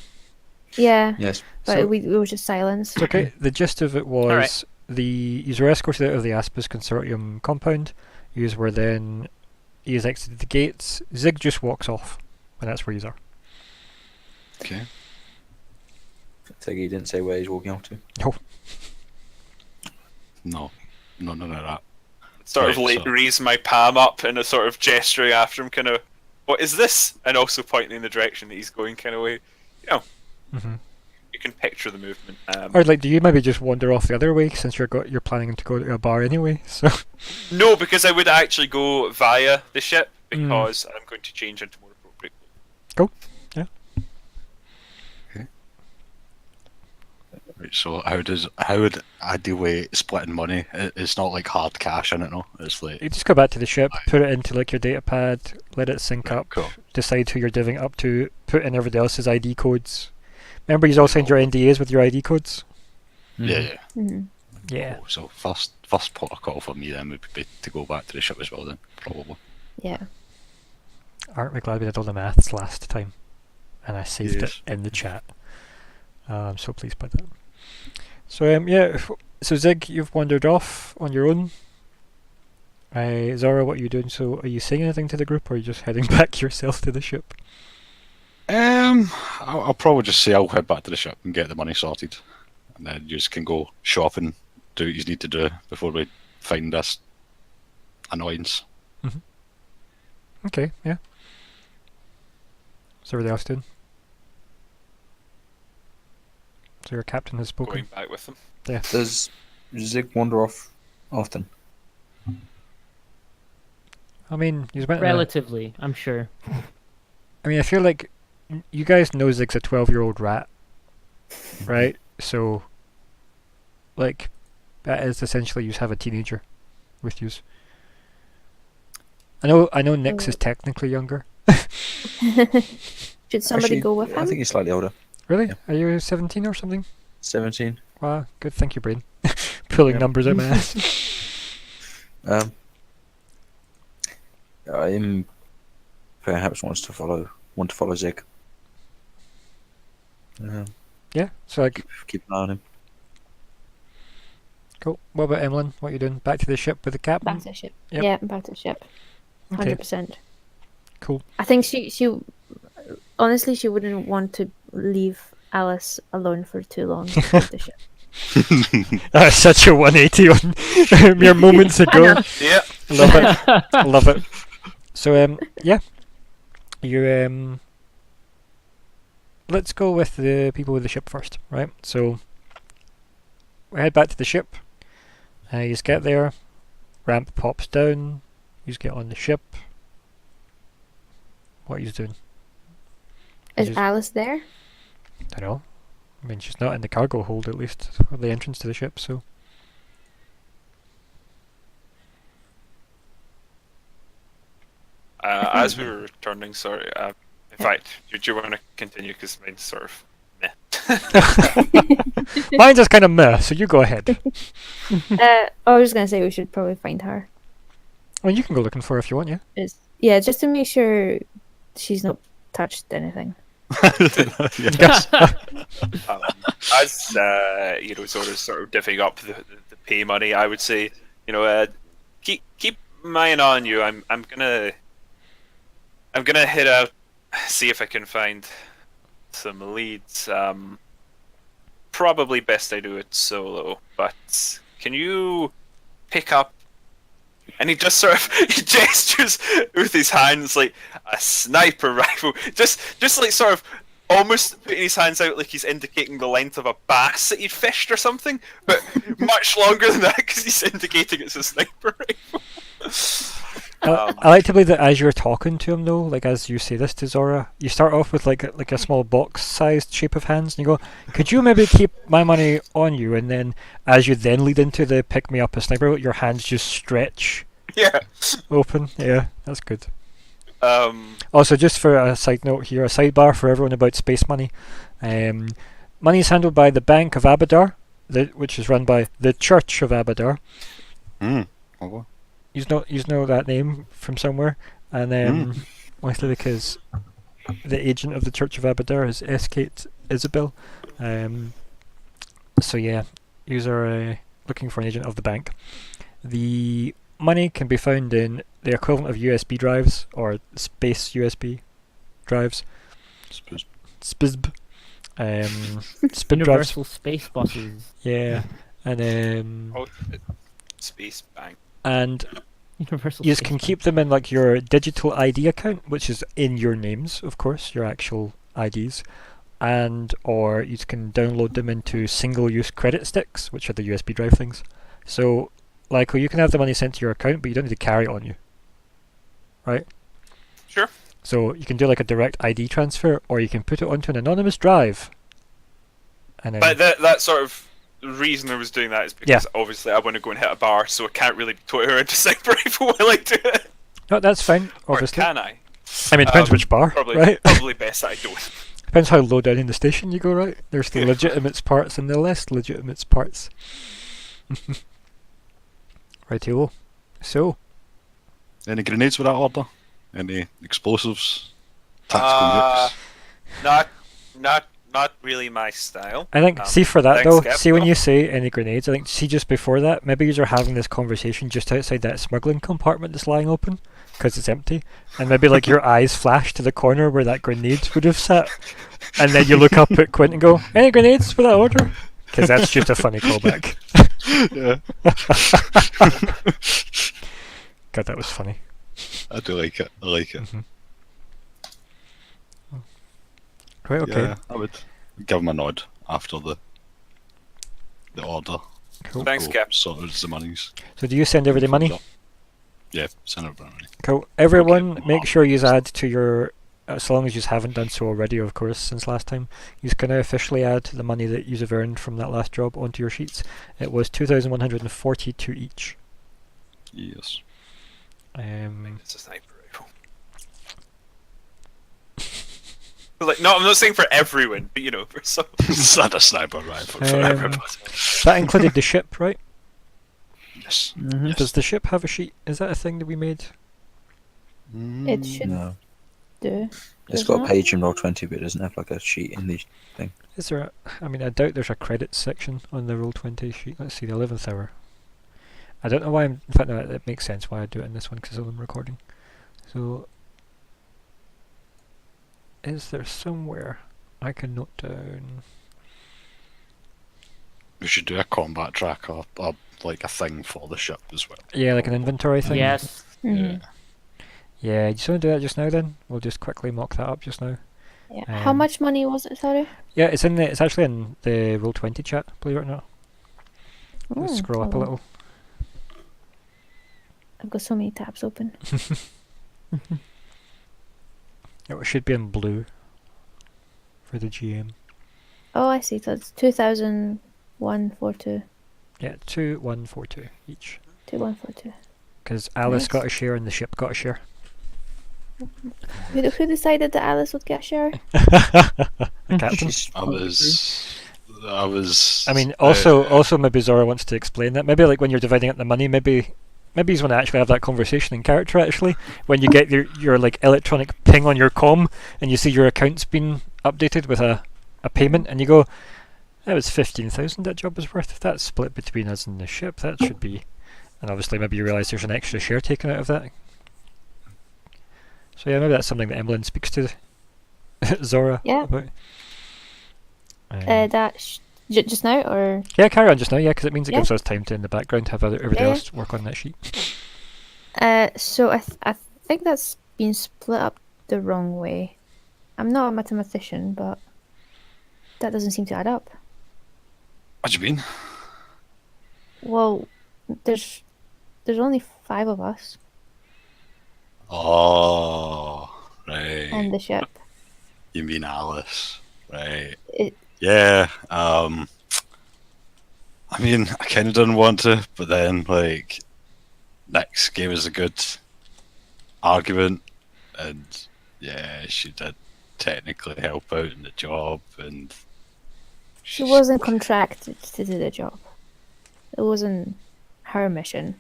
Yeah, Yes. but So- we were just silence. It's okay. The gist of it was Alright. you were escorted out of the Aspis Consortium compound. You were then exited the gates. Zigg just walks off, and that's where you are. Okay. Take he didn't say where he's walking off to. No, none of that. Sort of Right, like so- raise my palm up and a sort of gesturing after him, kind of, what is this? And also pointing in the direction that he's going, kind of way. You know, Mm-hmm. you can picture the movement. Or like, do you maybe just wander off the other way since you're planning to go to a bar anyway? So No, because I would actually go via the ship Mm. because I'm going to change into more appropriate. Right. So how would I deal with splitting money? It's not like hard cash in it, no. It's like you just go back to the ship, put it into like your data pad, let it sync Right, up, cool. decide who you're divvying up to, put in everybody else's ID codes. Remember, you all signed your NDAs with your ID codes. yeah, yeah. Hmm. Yeah. Oh, so first protocol for me then would be to go back to the ship as well then, probably. Yeah. Aren't we glad we did all the maths last time? And I saved Yes. it in the chat. I'm so pleased by that. So yeah, So Zigg, you've wandered off on your own. Zora, what are you doing? So are you saying anything to the group, or are you just heading back yourself to the ship? I'll probably just say I'll head back to the ship and get the money sorted, and then you just can go shopping, do what you need to do before we find this annoyance. Okay, yeah. What's everybody else doing? So your captain has spoken. Going back with them. Yeah. Does Zig wander off often? I mean, he's went. Relatively, I'm sure. I mean, I feel like you guys know Zig's a 12-year-old rat, right? So, like, that is essentially you have a teenager with you. I know. Nyx is technically younger. Should somebody Actually, go with I him? think he's slightly older. Really? Yeah. Are you 17 or something? 17. Wow, good. Thank you, Brain. Pulling Yeah. numbers out my ass. Perhaps want to follow Zig. Yeah. So like, Keep an eye on him. cool. What about Emmelyn? What are you doing? Back to the ship with the captain? Back to the ship. Yep. Yeah, back to the ship. Okay. 100%. Cool. I think she honestly she wouldn't want to leave Alice alone for too long with the ship. That's such a 180 on mere moments ago. Yeah. Love it. Love it. So yeah. You let's go with the people with the ship first, right? So we head back to the ship. You just get there, ramp pops down, you just get on the ship. What are you doing? Is Just- Alice there? I don't know. I mean, she's not in the cargo hold, at least, or the entrance to the ship, so. As we were returning, sorry. In fact, do you want to continue? Because mine's sort of meh. Mine's just kind of meh, so you go ahead. I was gonna say we should probably find her. I mean, you can go looking for her if you want, yeah. Yeah, just to make sure she's not touched anything. Yes. As Zora's sort of divvying up the pay money, I would say, keep my eye on you. I'm gonna head out, see if I can find some leads. Probably best I do it solo, but can you pick up? And he just sort of he gestures with his hands like a sniper rifle, just like sort of almost putting his hands out like he's indicating the length of a bass that he'd fished or something, but much longer than that because he's indicating it's a sniper rifle. I like to believe that as you're talking to him, though, like as you say this to Zora, you start off with like a small box-sized shape of hands, and you go, "Could you maybe keep my money on you?" And then, as you then lead into the "pick me up a sniper," your hands just stretch Yeah. open. Yeah, that's good. Um. Also, just for a side note here, a sidebar for everyone about space money. Money is handled by the Bank of Abadar, which is run by the Church of Abadar. Oh, You know that name from somewhere, and mostly because the agent of the Church of Abadar is Kate Isabel. So yeah, you are looking for an agent of the bank. The money can be found in the equivalent of USB drives or space USB drives. SPISB. SPID drives. Universal space buses. Yeah, and Space Bank. and Universal you space can bus. keep them in like your digital ID account, which is in your names, of course, your actual IDs, and or you can download them into single-use credit sticks, which are the USB drive things. So, Lyko, you can have the money sent to your account, but you don't need to carry it on you, right? Sure. So you can do like a direct ID transfer, or you can put it onto an anonymous drive. And then But that sort of reason I was doing that is because obviously I want to go and hit a bar, so I can't really toy her into sniper rifle while I do it. no, that's fine. Or Obviously, can I? I mean, depends which bar, Probably, right? probably best I don't. Depends how low down in the station you go, right? There's the legitimate parts and the less legitimate parts. Rightio. So, any grenades with that order? Any explosives? Tactical nukes? Not not really my style. I think, see for that thanks, though, Kev. see when you say any grenades, I think, see just before that, maybe you're having this conversation just outside that smuggling compartment that's lying open, because it's empty, and maybe like your eyes flash to the corner where that grenade would have sat, and then you look up at Quint and go, any grenades for that order? Because that's just a funny callback. Yeah. God, that was funny. I do like it. I like it. Mhm. Right, okay. Yeah, I would give him a nod after the order. Cool. Thanks, Cap. Sorted the monies. So do you send everybody money? Yeah, send everybody money. Cool. Everyone, Okay. make sure you add to your, as long as you haven't done so already, of course, since last time, you can now officially add the money that you have earned from that last job onto your sheets. It was 2,142 each. Yes. It's a sniper rifle. Like, no, I'm not saying for everyone, but you know, for some. It's not a sniper rifle for everybody. That included the ship, right? Yes. Mhm. Does the ship have a sheet? Is that a thing that we made? It should No. do. It's Does got a not? page in Roll20, but it doesn't have like a sheet in the thing. Is there I mean, I doubt there's a credits section on the Roll20 sheet. Let's see, the 11th hour. I don't know why in fact, no, it makes sense why I do it in this one, because I'm recording. So, is there somewhere I can note down? We should do a combat tracker, or like a thing for the ship as well. Yeah, like an inventory thing? Yes. Mhm. Yeah, you just want to do that just now then? We'll just quickly mock that up just now. Yeah. How Um, much money was it, sorry? Yeah, it's actually in the Roll20 chat, believe it or not. Let's Mm, scroll up a hold on. little. I've got so many tabs open. It should be in blue for the GM. Oh, I see. So it's 2,142. Yeah, 2,142 each. 2,142. Because Alice Nice. got a share and the ship got a share. Who decided that Alice would get a share? The captain. I was. I mean, also maybe Zora wants to explain that. Maybe like when you're dividing up the money, maybe you want to actually have that conversation in character. Actually, when you get your like electronic ping on your comm and you see your account's been updated with a payment, and you go, "That was 15,000. That job was worth. That's split between us and the ship. That should be." And obviously, maybe you realise there's an extra share taken out of that. So yeah, maybe that's something that Emmelyn speaks to Zora Yeah. about. Just now, or Yeah, carry on just now, yeah, because it means it Yeah. gives us time to, in the background, have everybody Yeah. else work on that sheet. so I think that's been split up the wrong way. I'm not a mathematician, but that doesn't seem to add up. What do you mean? Well, there's only 5 of us Oh, right. on the ship. You mean Alice, right? It, Yeah. I mean, I kind of didn't want to, but then like, Nix gave us a good argument, and yeah, she did technically help out in the job, and she wasn't contracted to do the job. It wasn't her mission.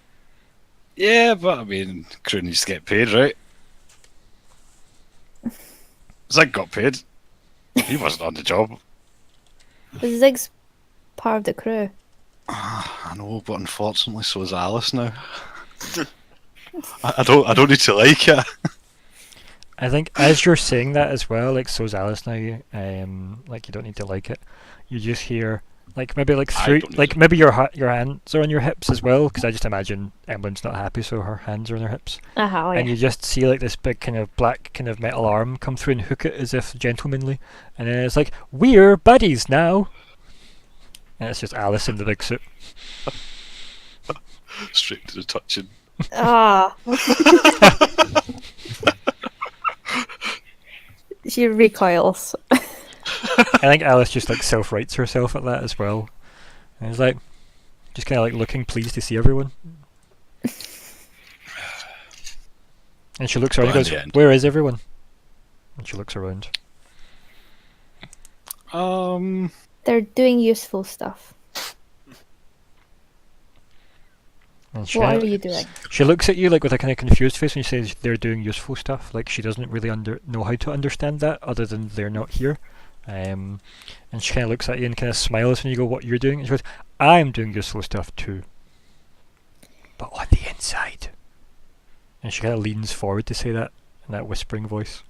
yeah, but I mean, crew needs to get paid, right? Zigg got paid. He wasn't on the job. Zigg's part of the crew. I know, but unfortunately, so is Alice now. I don't need to like it. I think as you're saying that as well, like so's Alice now, like you don't need to like it. You just hear, like maybe like I through, don't need like to. maybe your hands are on your hips as well, because I just imagine Emmelyn's not happy, so her hands are on her hips. Oh, And yeah. you just see like this big kind of black kind of metal arm come through and hook it as if gentlemanly, and then it's like, we're buddies now. And it's just Alice in the big suit. Straight to the touching. Ah. She recoils. I think Alice just like self-rights herself at that as well. And it's like, just kind of like looking pleased to see everyone. And she looks around and But in goes, the end- where is everyone? And she looks around. They're doing useful stuff. And she, What are you doing? she looks at you like with a kind of confused face when you say they're doing useful stuff. Like she doesn't really know how to understand that other than they're not here. and she kind of looks at you and kind of smiles when you go, "What you're doing?" And she goes, "I'm doing useful stuff too, but on the inside." And she kind of leans forward to say that in that whispering voice.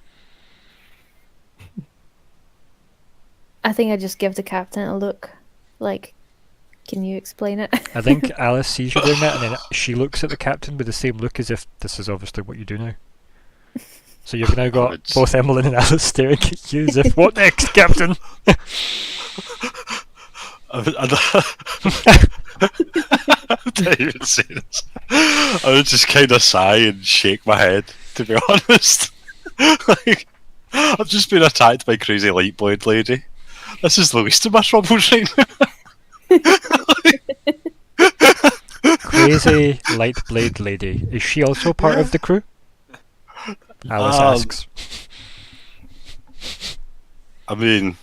I think I just give the captain a look, like, can you explain it? I think Alice sees you doing that, and then she looks at the captain with the same look as if this is obviously what you do now. So you've now got both Emmelyn and Alice staring at you as if, "What next, Captain?" I didn't even say this. I would just kind of sigh and shake my head, to be honest. Like, I've just been attacked by crazy light blade lady. This is the least of my troubles right now. Crazy light blade lady. Is she also part of the crew? Alice asks. I mean,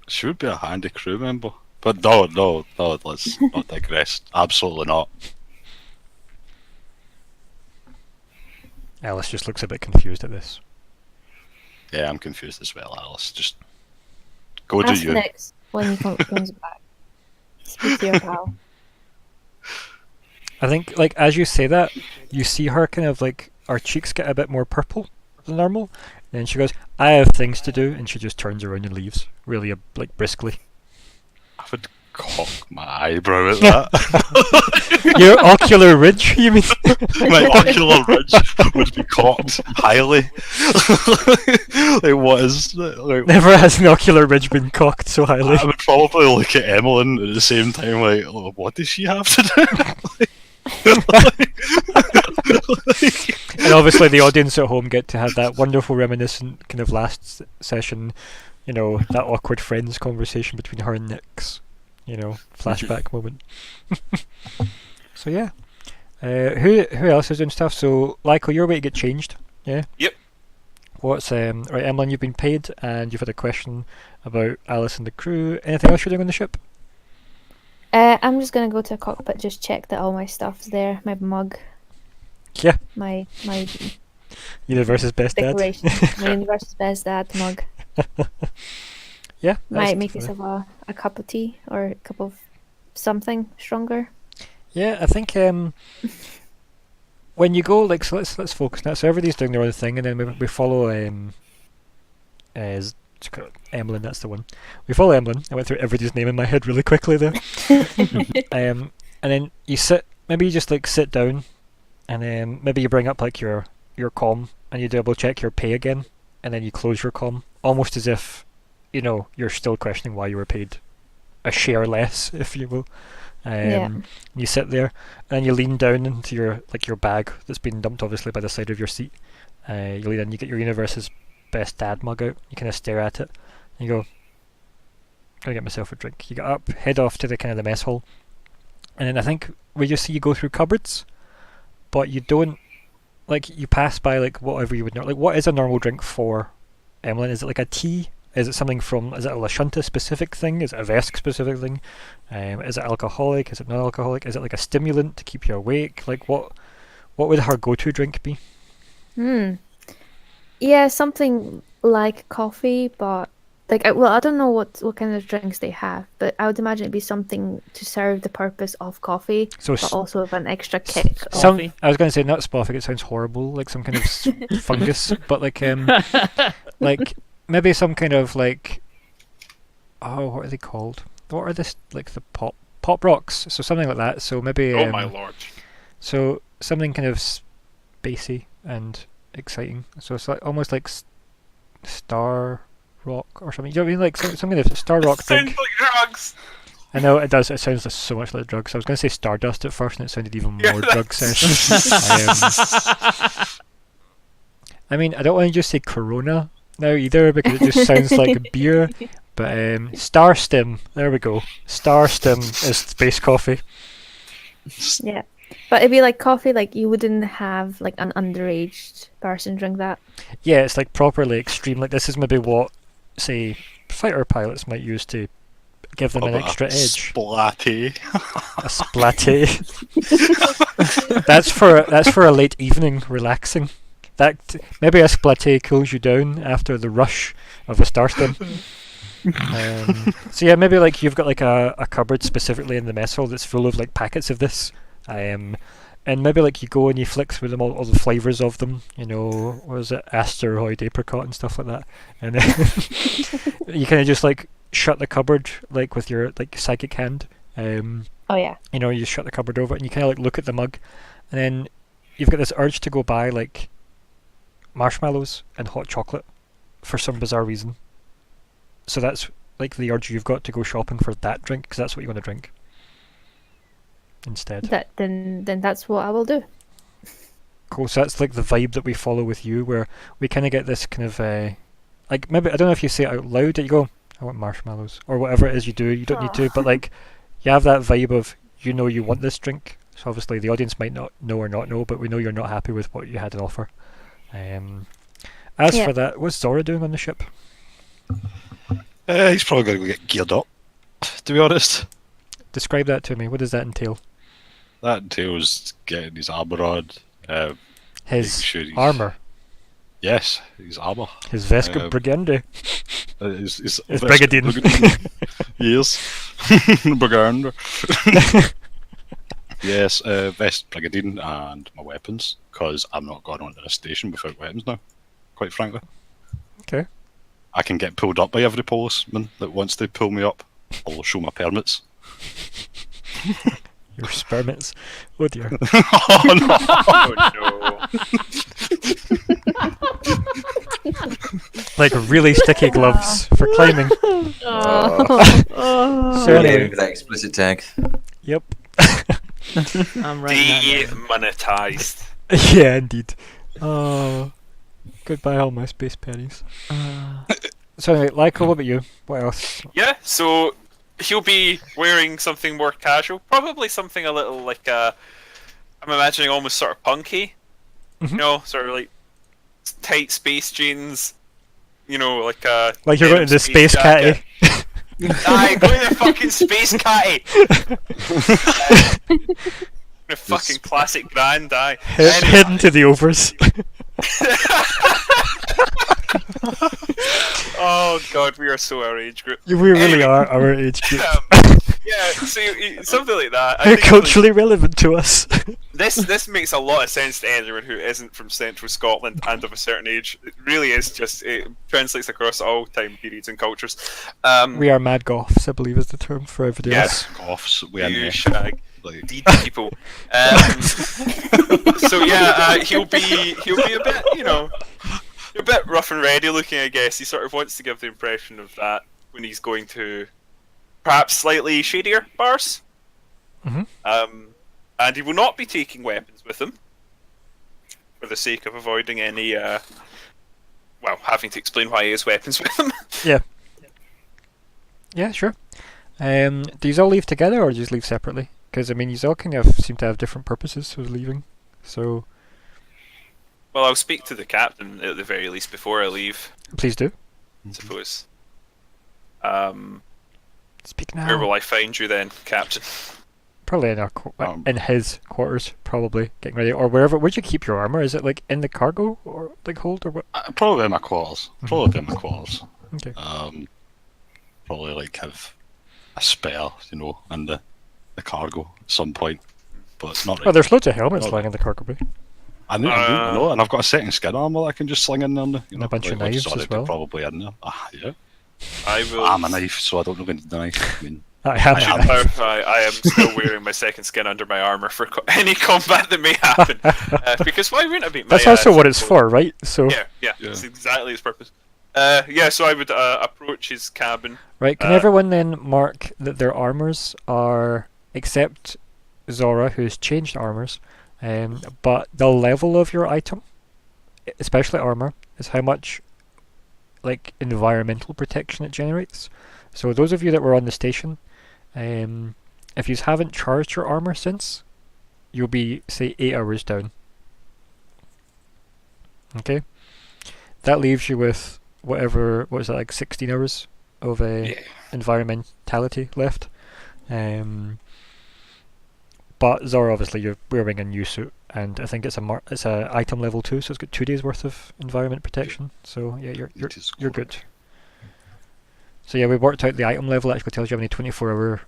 she would be a handy crew member. But no, let's not digress. Absolutely not. Alice just looks a bit confused at this. Yeah, I'm confused as well, Alice. Just go do Ask you. next when he comes back. Speak to your pal. I think, like, as you say that, you see her kind of like, her cheeks get a bit more purple than normal. And then she goes, "I have things to do," and she just turns around and leaves, really, like, briskly. I would cock my eyebrow at that. Your ocular ridge, you mean? My ocular ridge would be cocked highly. Like, what is... Like, Never has an ocular ridge been cocked so highly. I would probably look at Emmelyn at the same time, like, "Oh, what does she have to do?" And obviously the audience at home get to have that wonderful reminiscent kind of last session, you know, that awkward friends conversation between her and Nyx, you know, flashback moment. So yeah. Who else is doing stuff? So Lyko, you're about to get changed, yeah? Yep. What's right, Emmelyn, you've been paid and you've had a question about Alice and the crew. Anything else you're doing on the ship? I'm just gonna go to a cockpit, just check that all my stuff's there. My mug, Yeah. my Universe's best dad. decoration, my universe's best dad mug. Yeah. Might make us have a cup of tea or a cup of something stronger. Yeah, I think when you go, like, so let's focus now. So everybody's doing their own thing, and then we follow Emmelyn. That's the one. We follow Emmelyn. I went through everybody's name in my head really quickly there. And then you sit. Maybe you just like sit down, and then maybe you bring up like your comm, and you double check your pay again, and then you close your comm, almost as if, you know, you're still questioning why you were paid a share less, if you will. You sit there, and then you lean down into your bag that's been dumped obviously by the side of your seat. You lean in, you get your universe's best dad mug out, you kind of stare at it, and you go, "Gonna get myself a drink." You get up, head off to the kind of the mess hall, and then I think we just see you go through cupboards, but you don't, like, you pass by like whatever you would know. Like, what is a normal drink for Emmelyn? Is it like a tea? Is it something from, is it a Lashunta specific thing? Is it a Vesk specific thing? Is it alcoholic? Is it non-alcoholic? Is it like a stimulant to keep you awake? Like, what would her go-to drink be? Yeah, something like coffee, but like, I don't know what kind of drinks they have, but I would imagine it'd be something to serve the purpose of coffee, So but also with an extra kick. I was going to say not spoffic. It sounds horrible, like some kind of fungus, but like like maybe some kind of like, oh, what are they called? What are this, like the pop rocks? So something like that. So maybe Oh my lord. so something kind of spacey and exciting. So it's like almost like Star Rock or something. You know what I mean? Like some kind of Star Rock Sounds drink. like drugs. I know it does. It sounds like so much like drugs. I was going to say Stardust at first, and it sounded even more drug session. I mean, I don't want to just say Corona now either, because it just sounds like beer. But Star Stim, there we go. Star Stim is space coffee. Yeah, but it'd be like coffee. Like, you wouldn't have like an underage person drink that. Yeah, it's like properly extreme. Like, this is maybe what, say, fighter pilots might use to give them an extra edge. Splatty. A splatty. That's for a late evening relaxing. Maybe a splatty cools you down after the rush of a Starstim. So yeah, maybe like you've got like a cupboard specifically in the mess hall that's full of like packets of this. And maybe like you go and you flick through them all the flavors of them, you know, what is it, asteroid, apricot and stuff like that, and then you kind of just like shut the cupboard like with your like psychic hand. Oh yeah. You know, you shut the cupboard over and you kind of like look at the mug, and then you've got this urge to go buy like marshmallows and hot chocolate for some bizarre reason. So that's like the urge you've got to go shopping for that drink, because that's what you want to drink instead. Then that's what I will do. Cool. So that's like the vibe that we follow with you, where we kind of get this kind of like, maybe I don't know if you say it out loud that you go, I want marshmallows, or whatever it is you do. You don't need to, but like you have that vibe of, you know, you want this drink. So obviously the audience might not know or not know, but we know you're not happy with what you had to offer. As for that, what's Zora doing on the ship? He's probably going to go get geared up, to be honest. Describe that to me. What does that entail? That entails getting his armour on. His making sure he's- armour. Yes, his armour. His Vesca Brigande. His His Brigadine. Yes. Brigand. Yes, vest, Brigadine, and my weapons, because I'm not going onto the station without weapons now, quite frankly. Okay. I can get pulled up by every policeman that wants to pull me up. I'll show my permits. Your spermits. Oh dear. Oh no! Oh no. Like really sticky gloves for climbing. Oh. So Really anyway, with that explicit tag. yep. I'm writing that down. Demonetized. Yeah, indeed. Oh, goodbye all my space pennies. So anyway, Lyko, what about you? What else? Yeah, so he'll be wearing something more casual, probably something a little like I'm imagining almost sort of punky, you know, sort of like tight space jeans, you know, like Like you're going to the space catty. Aye, go to the fucking space catty. The fucking classic grand, aye. Hidden to the overs. Oh god, we are so our age group. We really Anyway. are our age group. Yeah, so something like that. I How think, like, culturally relevant to us. this makes a lot of sense to anyone who isn't from central Scotland and of a certain age. It really is just, it translates across all time periods and cultures. We are mad goths, I believe is the term for everybody Yes. else. Coughs, we You in shag. like, Deed people. So yeah, he'll be a bit, you know, a bit rough and ready looking, I guess. He sort of wants to give the impression of that when he's going to perhaps slightly shadier bars. Mhm. And he will not be taking weapons with him for the sake of avoiding any, well, having to explain why he has weapons with him. Yeah, sure. Do you all leave together or do you just leave separately? Because I mean, you all kind of seem to have different purposes for leaving. So Well, I'll speak to the captain at the very least before I leave, please do. I suppose. Speak now. Where will I find you then, Captain? Probably in our in his quarters, probably getting ready, or wherever. Where'd you keep your armor? Is it like in the cargo or like hold or what? probably in my quarters. Probably in my quarters. Okay. Probably like have a spare, you know, in the cargo at some point. But it's not. Oh, there's loads of helmets not lying in the cargo bay. I know, and I've got a second skin armor that I can just sling in there. You know, a bunch of like knives Zora as did well. Probably in there. Yeah. I will. I'm a knife, so I don't know when to knife. I mean, I have. I should clarify, I am still wearing my second skin under my armor for any combat that may happen. Because why wouldn't I be? That's my, also what it's for, right? So Yeah, it's exactly its purpose. Yeah, so I would approach his cabin. right, can everyone then mark that their armors are, except Zora, who's changed armors, but the level of your item, especially armor, is how much like environmental protection it generates. So those of you that were on the station, if you haven't charged your armor since, you'll be, say, 8 hours down. Okay? That leaves you with whatever, what is that, like 16 hours of environmentality left. But Zora, obviously, you're wearing a new suit, and I think it's a item level 2, so it's got 2 days worth of environment protection. So yeah, you're good. So yeah, we worked out the item level actually tells you how many 24-hour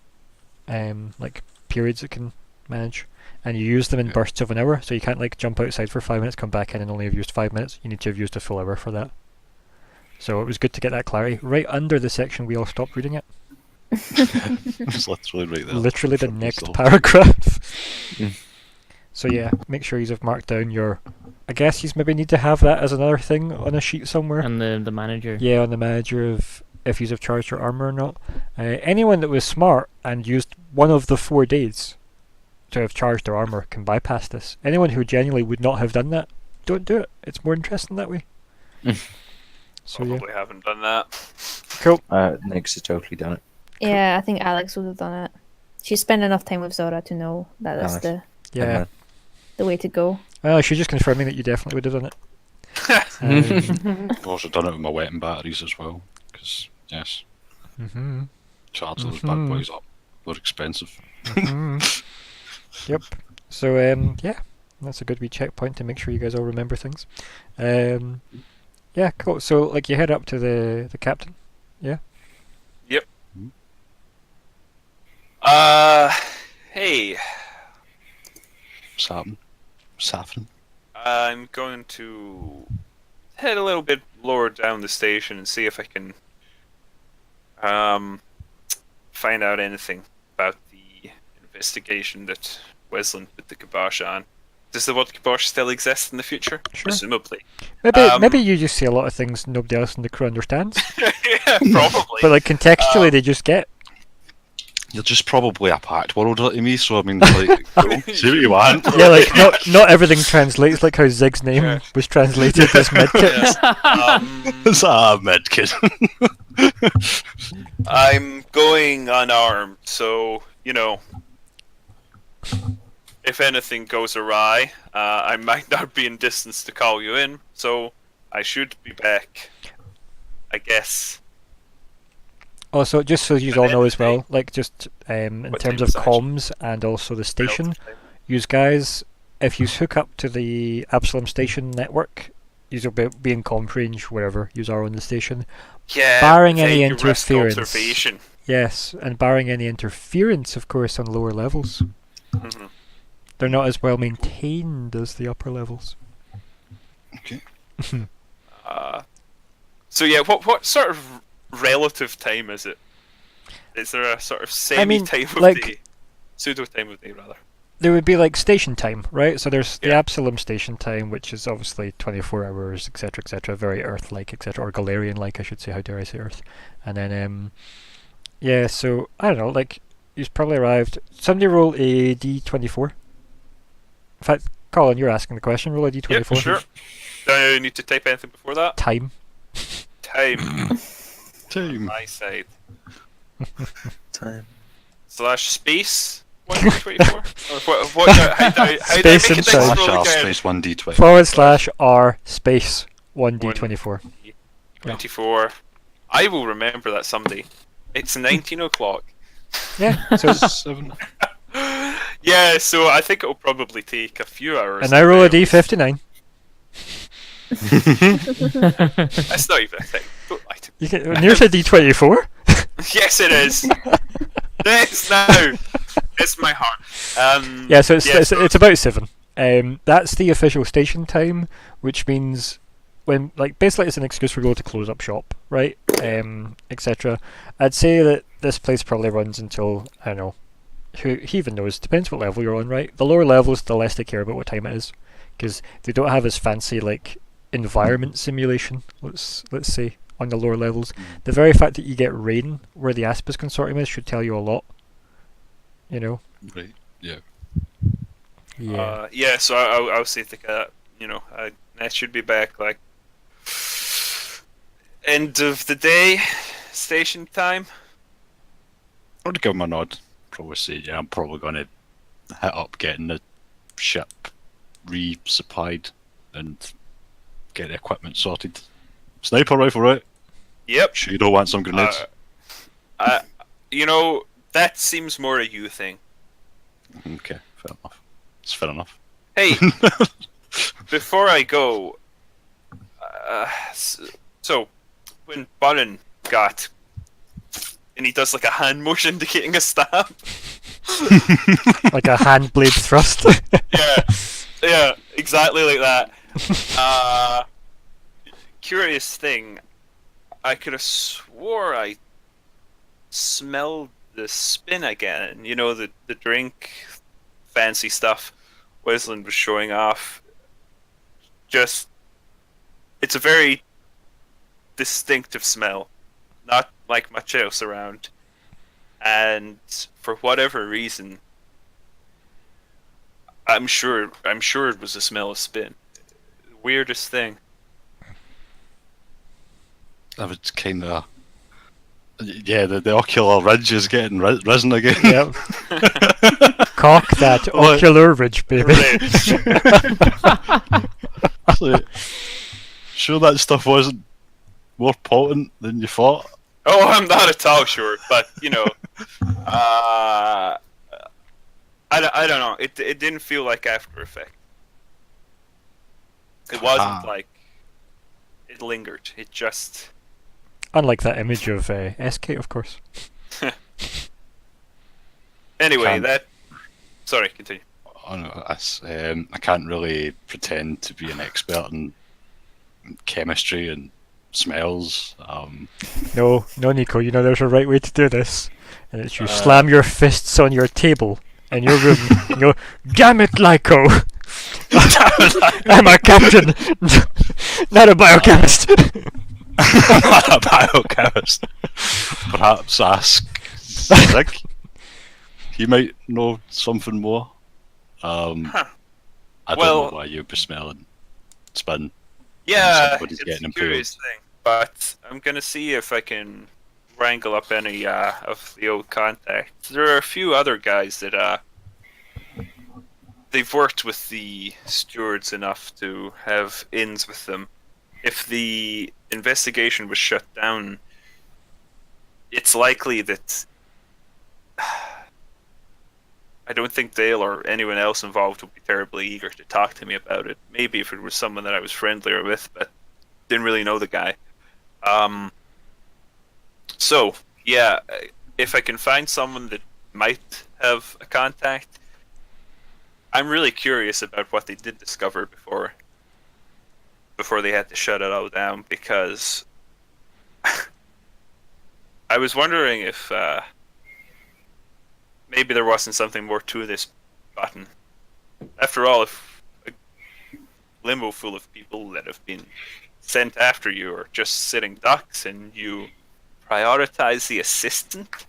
like periods it can manage, and you use them in bursts of an hour. So you can't like jump outside for 5 minutes, come back in, and only have used 5 minutes. You need to have used a full hour for that. So it was good to get that clarity. Right under the section we all stopped reading it. It's literally right there. Literally the From next still. paragraph. So yeah, make sure you have marked down your. I guess you maybe need to have that as another thing on a sheet somewhere. And the manager. Yeah, on the manager of if you have charged your armor or not. Anyone that was smart and used one of the 4 days to have charged their armor can bypass this. Anyone who genuinely would not have done that, don't do it. It's more interesting that way. So yeah, Probably haven't done that. cool. Nix has totally done it. Yeah, I think Alex would have done it. She spent enough time with Zora to know that that's Alex. Yeah. the way to go. Well, she's just confirming that you definitely would have done it. I've also done it with my weapon batteries as well, because yes, charge those bad boys up. They're expensive. Yep. So yeah, that's a good wee checkpoint to make sure you guys all remember things. Yeah, cool. So like you head up to the captain. Yeah. Yep. Hey, Saffron. I'm going to head a little bit lower down the station and see if I can find out anything about the investigation that Wesland put the kibosh on. Does the word kibosh still exist in the future? Sure. Presumably. Maybe you just see a lot of things nobody else in the crew understands. Yeah, probably. But like contextually, they just get. You're just probably a packed world to me, so I mean, like, go, see what you want. Yeah, like not everything translates like how Zigg's name was translated as medkit. It's a medkit. I'm going unarmed, so, you know, if anything goes awry, I might not be in distance to call you in, so I should be back, I guess. Also, just so you all know as well, anything- like just in What terms time of is it actually? comms and also the station, use guys, if you hook up to the Absalom station network, you'll be in comm range wherever you are on the station. Yeah, Barring any take a risk interference. observation. Yes, and barring any interference, of course, on lower levels. Mhm. They're not as well maintained as the upper levels. Okay. So yeah, what sort of relative time is it? Is there a sort of semi-time of like- day? Pseudo-time of day, rather. There would be like station time, right? So there's the Yeah. Absalom station time, which is obviously 24 hours, etc., very Earth-like, etc., or Galarian-like, I should say. How dare I say Earth? And then, yeah. So I don't know. Like, you've probably arrived. Somebody roll a d24. In fact, Colin, you're asking the question. Roll a d24. Yep, sure. Do I need to type anything before that? Time. Time. Time. My side. Time. / space 1d24? Or how do I Space make and it time. nice Slash roll R again? space 1d20. /r space 1d24. 24. I will remember that someday. It's 19 o'clock. Yeah. So 7. Yeah, so I think it'll probably take a few hours. and I roll a d59. That's not even a thing. Don't lie to me. You can, near to d24. Yes, it is. Yes, now. It's my heart. Yeah, so it's so- it's about 7. That's the official station time, which means when like basically it's an excuse for people to close up shop, right? Etc. I'd say that this place probably runs until I don't know. Who even knows? Depends what level you're on, right? The lower levels, the less they care about what time it is, because they don't have as fancy like environment simulation. Let's say on the lower levels, the very fact that you get rain where the Aspis consortium is should tell you a lot. You know. Right. Yeah. Yeah. Yeah, so I'll say you know, I should be back like end of the day, station time. I would give him a nod. Probably say, yeah, I'm probably going to hit up getting the ship resupplied and get the equipment sorted. Sniper rifle, right? Yep. Sure you don't want some grenades? You know, that seems more a you thing. Okay, fair enough. It's fair enough. Hey, before I go, so when Baron got and he does like a hand motion indicating a stab. Like a hand blade thrust. Yeah, exactly like that. Curious thing, I could have swore I smelled the spin again. You know, the drink, fancy stuff Wesland was showing off. Just, it's a very distinctive smell, not like much else around. And for whatever reason, I'm sure it was the smell of spin. Weirdest thing. I would kind of. Yeah, the ocular ridge is getting risen again. Yep. Cock that ocular ridge, baby. Actually, sure that stuff wasn't more potent than you thought. Oh, I'm not at all sure, but you know, I don't know. It didn't feel like After Effect. It wasn't like it lingered. It just. Unlike that image of SK, of course. Anyway, Sorry, continue. Oh, no, I can't really pretend to be an expert in chemistry and smells. No, Nico, you know there's a right way to do this. And it's you slam your fists on your table in your room and go, damn it, Lyko! I'm a captain, not a biochemist! Not a biochemist. Perhaps ask Zigg. He might know something more. I don't know why you'd be smelling spin. Yeah, It's a curious thing. But I'm gonna see if I can wrangle up any of the old contacts. There are a few other guys that they've worked with the stewards enough to have ins with them. If the investigation was shut down, it's likely that I don't think Dale or anyone else involved would be terribly eager to talk to me about it. Maybe if it was someone that I was friendlier with, but didn't really know the guy. So, yeah, if I can find someone that might have a contact, I'm really curious about what they did discover before they had to shut it all down, because I was wondering if maybe there wasn't something more to this button. After all, if a limo full of people that have been sent after you are just sitting ducks and you prioritize the assistant?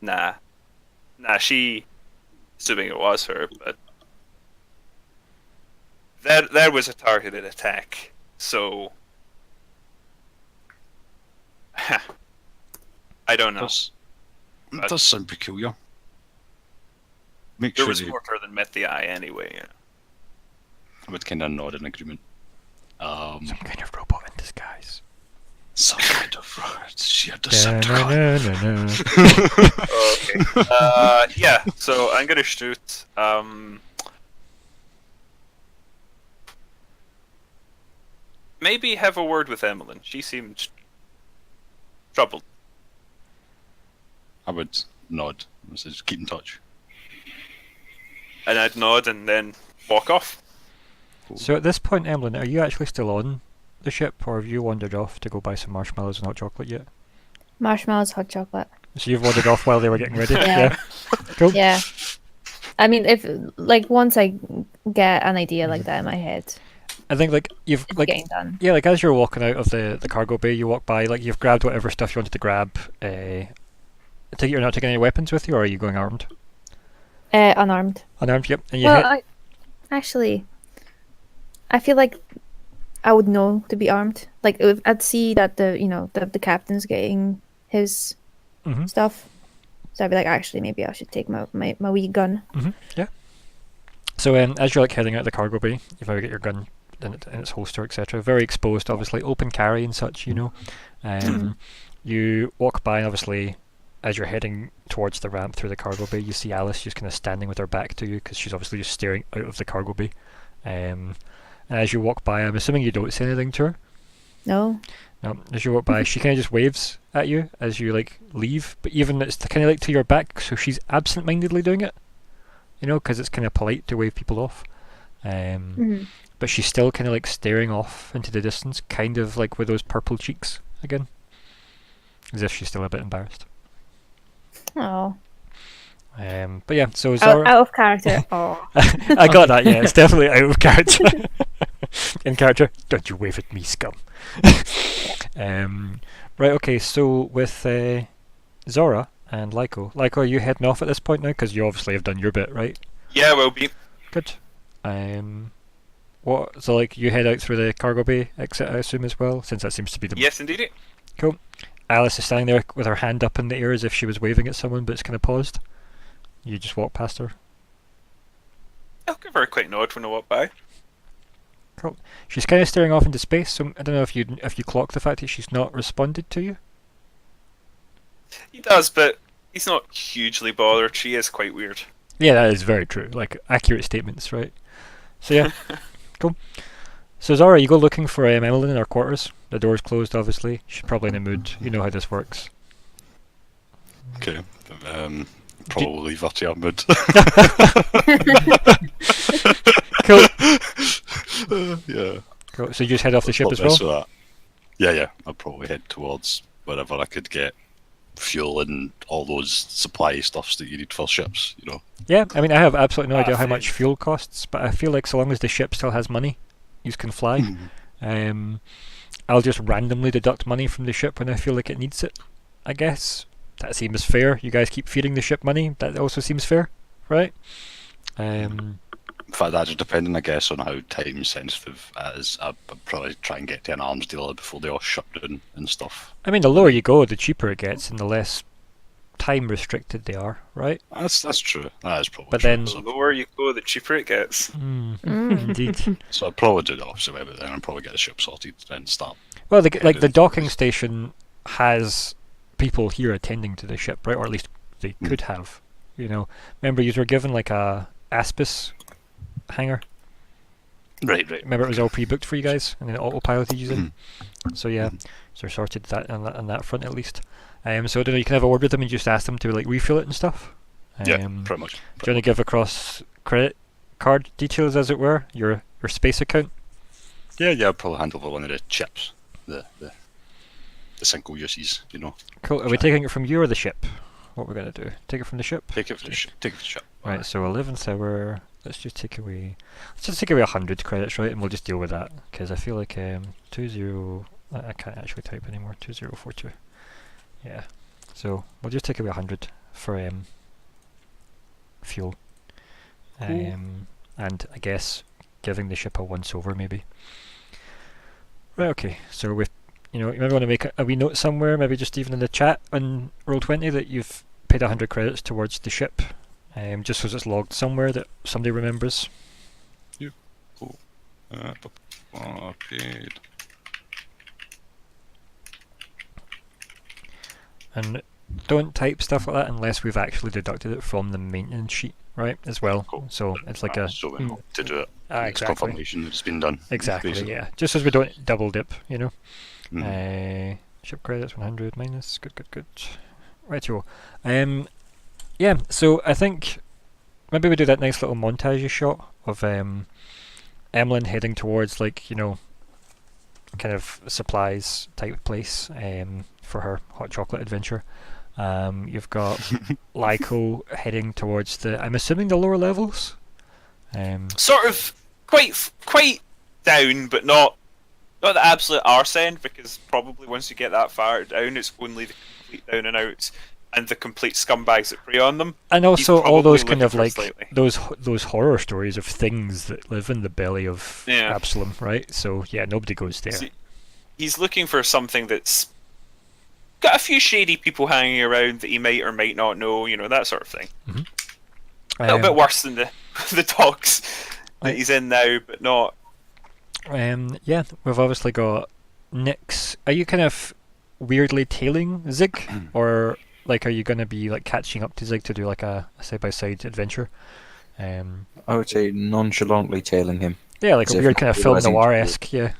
Nah, she, assuming it was her, but that was a targeted attack, so I don't know. It does sound peculiar. There was more to her than met the eye anyway. Yeah. I would kind of nod in agreement. Some kind of robot in disguise. Some kind of she had Decepticon. Okay. Yeah. So I'm gonna shoot. Maybe have a word with Emmelyn. She seemed troubled. I would nod. I said, just keep in touch. And I'd nod and then walk off. So at this point, Emmelyn, are you actually still on the ship, or have you wandered off to go buy some marshmallows and hot chocolate yet? Marshmallows, hot chocolate. So you've wandered off while they were getting ready? Yeah. Cool. Yeah. I mean, if once I get an idea like that in my head, I think you've it's getting done. Yeah, as you're walking out of the cargo bay, you walk by, you've grabbed whatever stuff you wanted to grab. I take it you're not taking any weapons with you, or are you going armed? Unarmed. Unarmed, yep. And Actually, I feel like I would know to be armed. If I'd see that the captain's getting his stuff, so I'd be like, actually, maybe I should take my wee gun. Yeah. So as you're heading out of the cargo bay, you've already got your gun in its holster, etc. Very exposed, obviously, open carry and such, You walk by, and obviously, as you're heading towards the ramp through the cargo bay, you see Alice just kind of standing with her back to you, because she's obviously just staring out of the cargo bay. And as you walk by, I'm assuming you don't say anything to her? No. No, as you walk by, she kind of just waves at you as you like leave. But even it's kind of like to your back, so she's absent-mindedly doing it. You know, because it's kind of polite to wave people off. But she's still kind of like staring off into the distance, kind of like with those purple cheeks again, as if she's still a bit embarrassed. Oh. But yeah, so Zora. Out of character. Oh. I got that. Yeah, it's definitely out of character. In character, don't you wave at me, scum. Right. Okay. So with Zora and Lyko, are you heading off at this point now? Because you obviously have done your bit, right? Yeah, will be. Good. What? So like you head out through the cargo bay exit, I assume as well, since that seems to be the. Yes, indeed. Cool. Alice is standing there with her hand up in the air as if she was waving at someone, but it's kind of paused. You just walk past her. I'll give her a quick nod when I walk by. Cool. She's kind of staring off into space, so I don't know if you clock the fact that she's not responded to you. He does, but he's not hugely bothered. She is quite weird. Yeah, that is very true. Like accurate statements, right? So yeah, cool. So Zora, you go looking for Emmelyn in our quarters. The door's closed, obviously. She's probably in a mood. You know how this works. Okay. Probably leave her to her mood. Cool. Yeah. Cool. So you just head off the ship as well? Yeah. I'll probably head towards wherever I could get fuel and all those supply stuffs that you need for ships, you know. Yeah, I mean, I have absolutely no idea how much fuel costs, but I feel like so long as the ship still has money, you can fly. I'll just randomly deduct money from the ship when I feel like it needs it, I guess. That seems fair. You guys keep feeding the ship money. That also seems fair, right? In fact, that's depending, I guess, on how time sensitive it is. I'd probably try and get to an arms dealer before they all shut down and stuff. I mean, the lower you go, the cheaper it gets, and the less time restricted they are, right? That's true. That is probably but true. Then, the lower you go, the cheaper it gets. Indeed. So I'd probably do the opposite way, but then I'd probably get the ship sorted and start. Well, the docking station has people here attending to the ship, right? Or at least they could have. You know, remember you were given like a Aspis hangar. Right. Remember it was all pre-booked for you guys, and then autopiloted you in. So yeah, so sorted that on that front at least. So I don't know, you can have a word with them and just ask them to like refill it and stuff. Yeah, pretty much. Do you want to give across credit card details, as it were, your space account? Yeah, I'll probably hand over one of the chips, the single uses, you know. Cool. Are we taking it from you or the ship? What we're gonna do? Take it from the ship. Take it from the ship. Right. So 11th hour. Let's just take away 100 credits, right? And we'll just deal with that because I feel like 20. I can't actually type anymore. 2042. Yeah. So we'll just take away 100 for fuel. And I guess giving the ship a once over maybe. Right. Okay. So with you maybe want to make a wee note somewhere, maybe just even in the chat on Roll20 that you've paid 100 credits towards the ship. Just so it's logged somewhere that somebody remembers. Yeah, cool. Paid. And don't type stuff like that unless we've actually deducted it from the maintenance sheet, right? As well. Cool. So it's like a. So we know to do it. It's exactly. confirmation that it's been done. Exactly. Basically. Yeah. Just as we don't double dip, you know. Ship credits 100 minus. Good. Right, you. Yeah, so I think maybe we do that nice little montage shot of Emmelyn heading towards kind of supplies type place for her hot chocolate adventure. You've got Lyko heading towards I'm assuming the lower levels. Sort of quite down, but not the absolute arse end, because probably once you get that far down, it's only the complete down and outs and the complete scumbags that prey on them. And also all those kind of slightly. those horror stories of things that live in the belly of Absalom, right? So yeah, nobody goes there. He's looking for something that's got a few shady people hanging around that he might or might not know, that sort of thing. Mm-hmm. A little bit worse than the docks that he's in now, but not. Yeah, we've obviously got Nyx. Are you kind of weirdly tailing Zigg, or are you going to be catching up to Zigg to do a side-by-side adventure? I would say nonchalantly tailing him. Yeah, a weird kind of film noir-esque, yeah.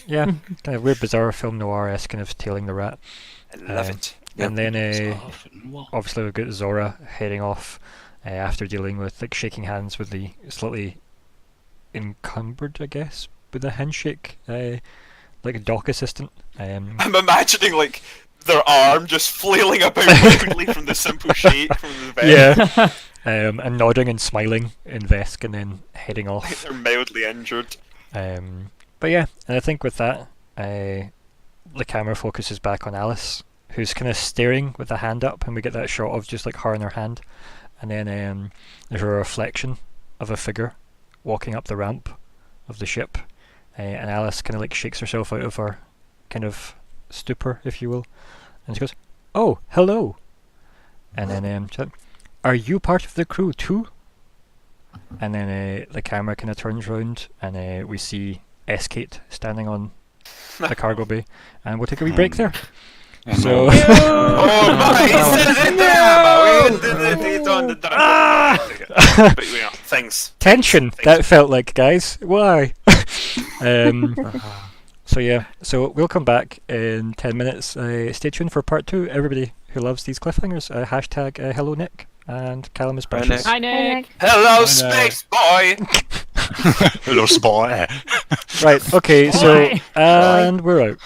Yeah, kind of weird, bizarre film noir-esque kind of tailing the rat. I love Um, it. And then Well, obviously we've got Zora heading off after dealing with like shaking hands with the slightly encumbered, I guess, with a handshake, like a dock assistant. I'm imagining like their arm just flailing about wildly from the simple shake from the vest. Yeah. And nodding and smiling in Vesk and then heading Like off. they're mildly injured. But yeah, and I think with that, the camera focuses back on Alice, who's kind of staring with a hand up, and we get that shot of just like her in her hand, and then there's a reflection of a figure walking up the ramp of the ship, and Alice kind of like shakes herself out of her kind of stupor, if you will, and she goes, "Oh, hello," and then she's like, "Are you part of the crew too?" And then the camera kind of turns round, and we see S-Kate standing on the cargo bay, and we'll take a wee break there. So Oh my! But you know, things. tension that felt like, guys. Why? So yeah, so we'll come back in 10 minutes. Stay tuned for part 2. Everybody who loves these cliffhangers, hashtag hello Nick and Calum is Bye, precious. Nick. Hi, Nick. Hello, Nick. space boy. Hello, spy. Right, okay, so Bye. and we're out.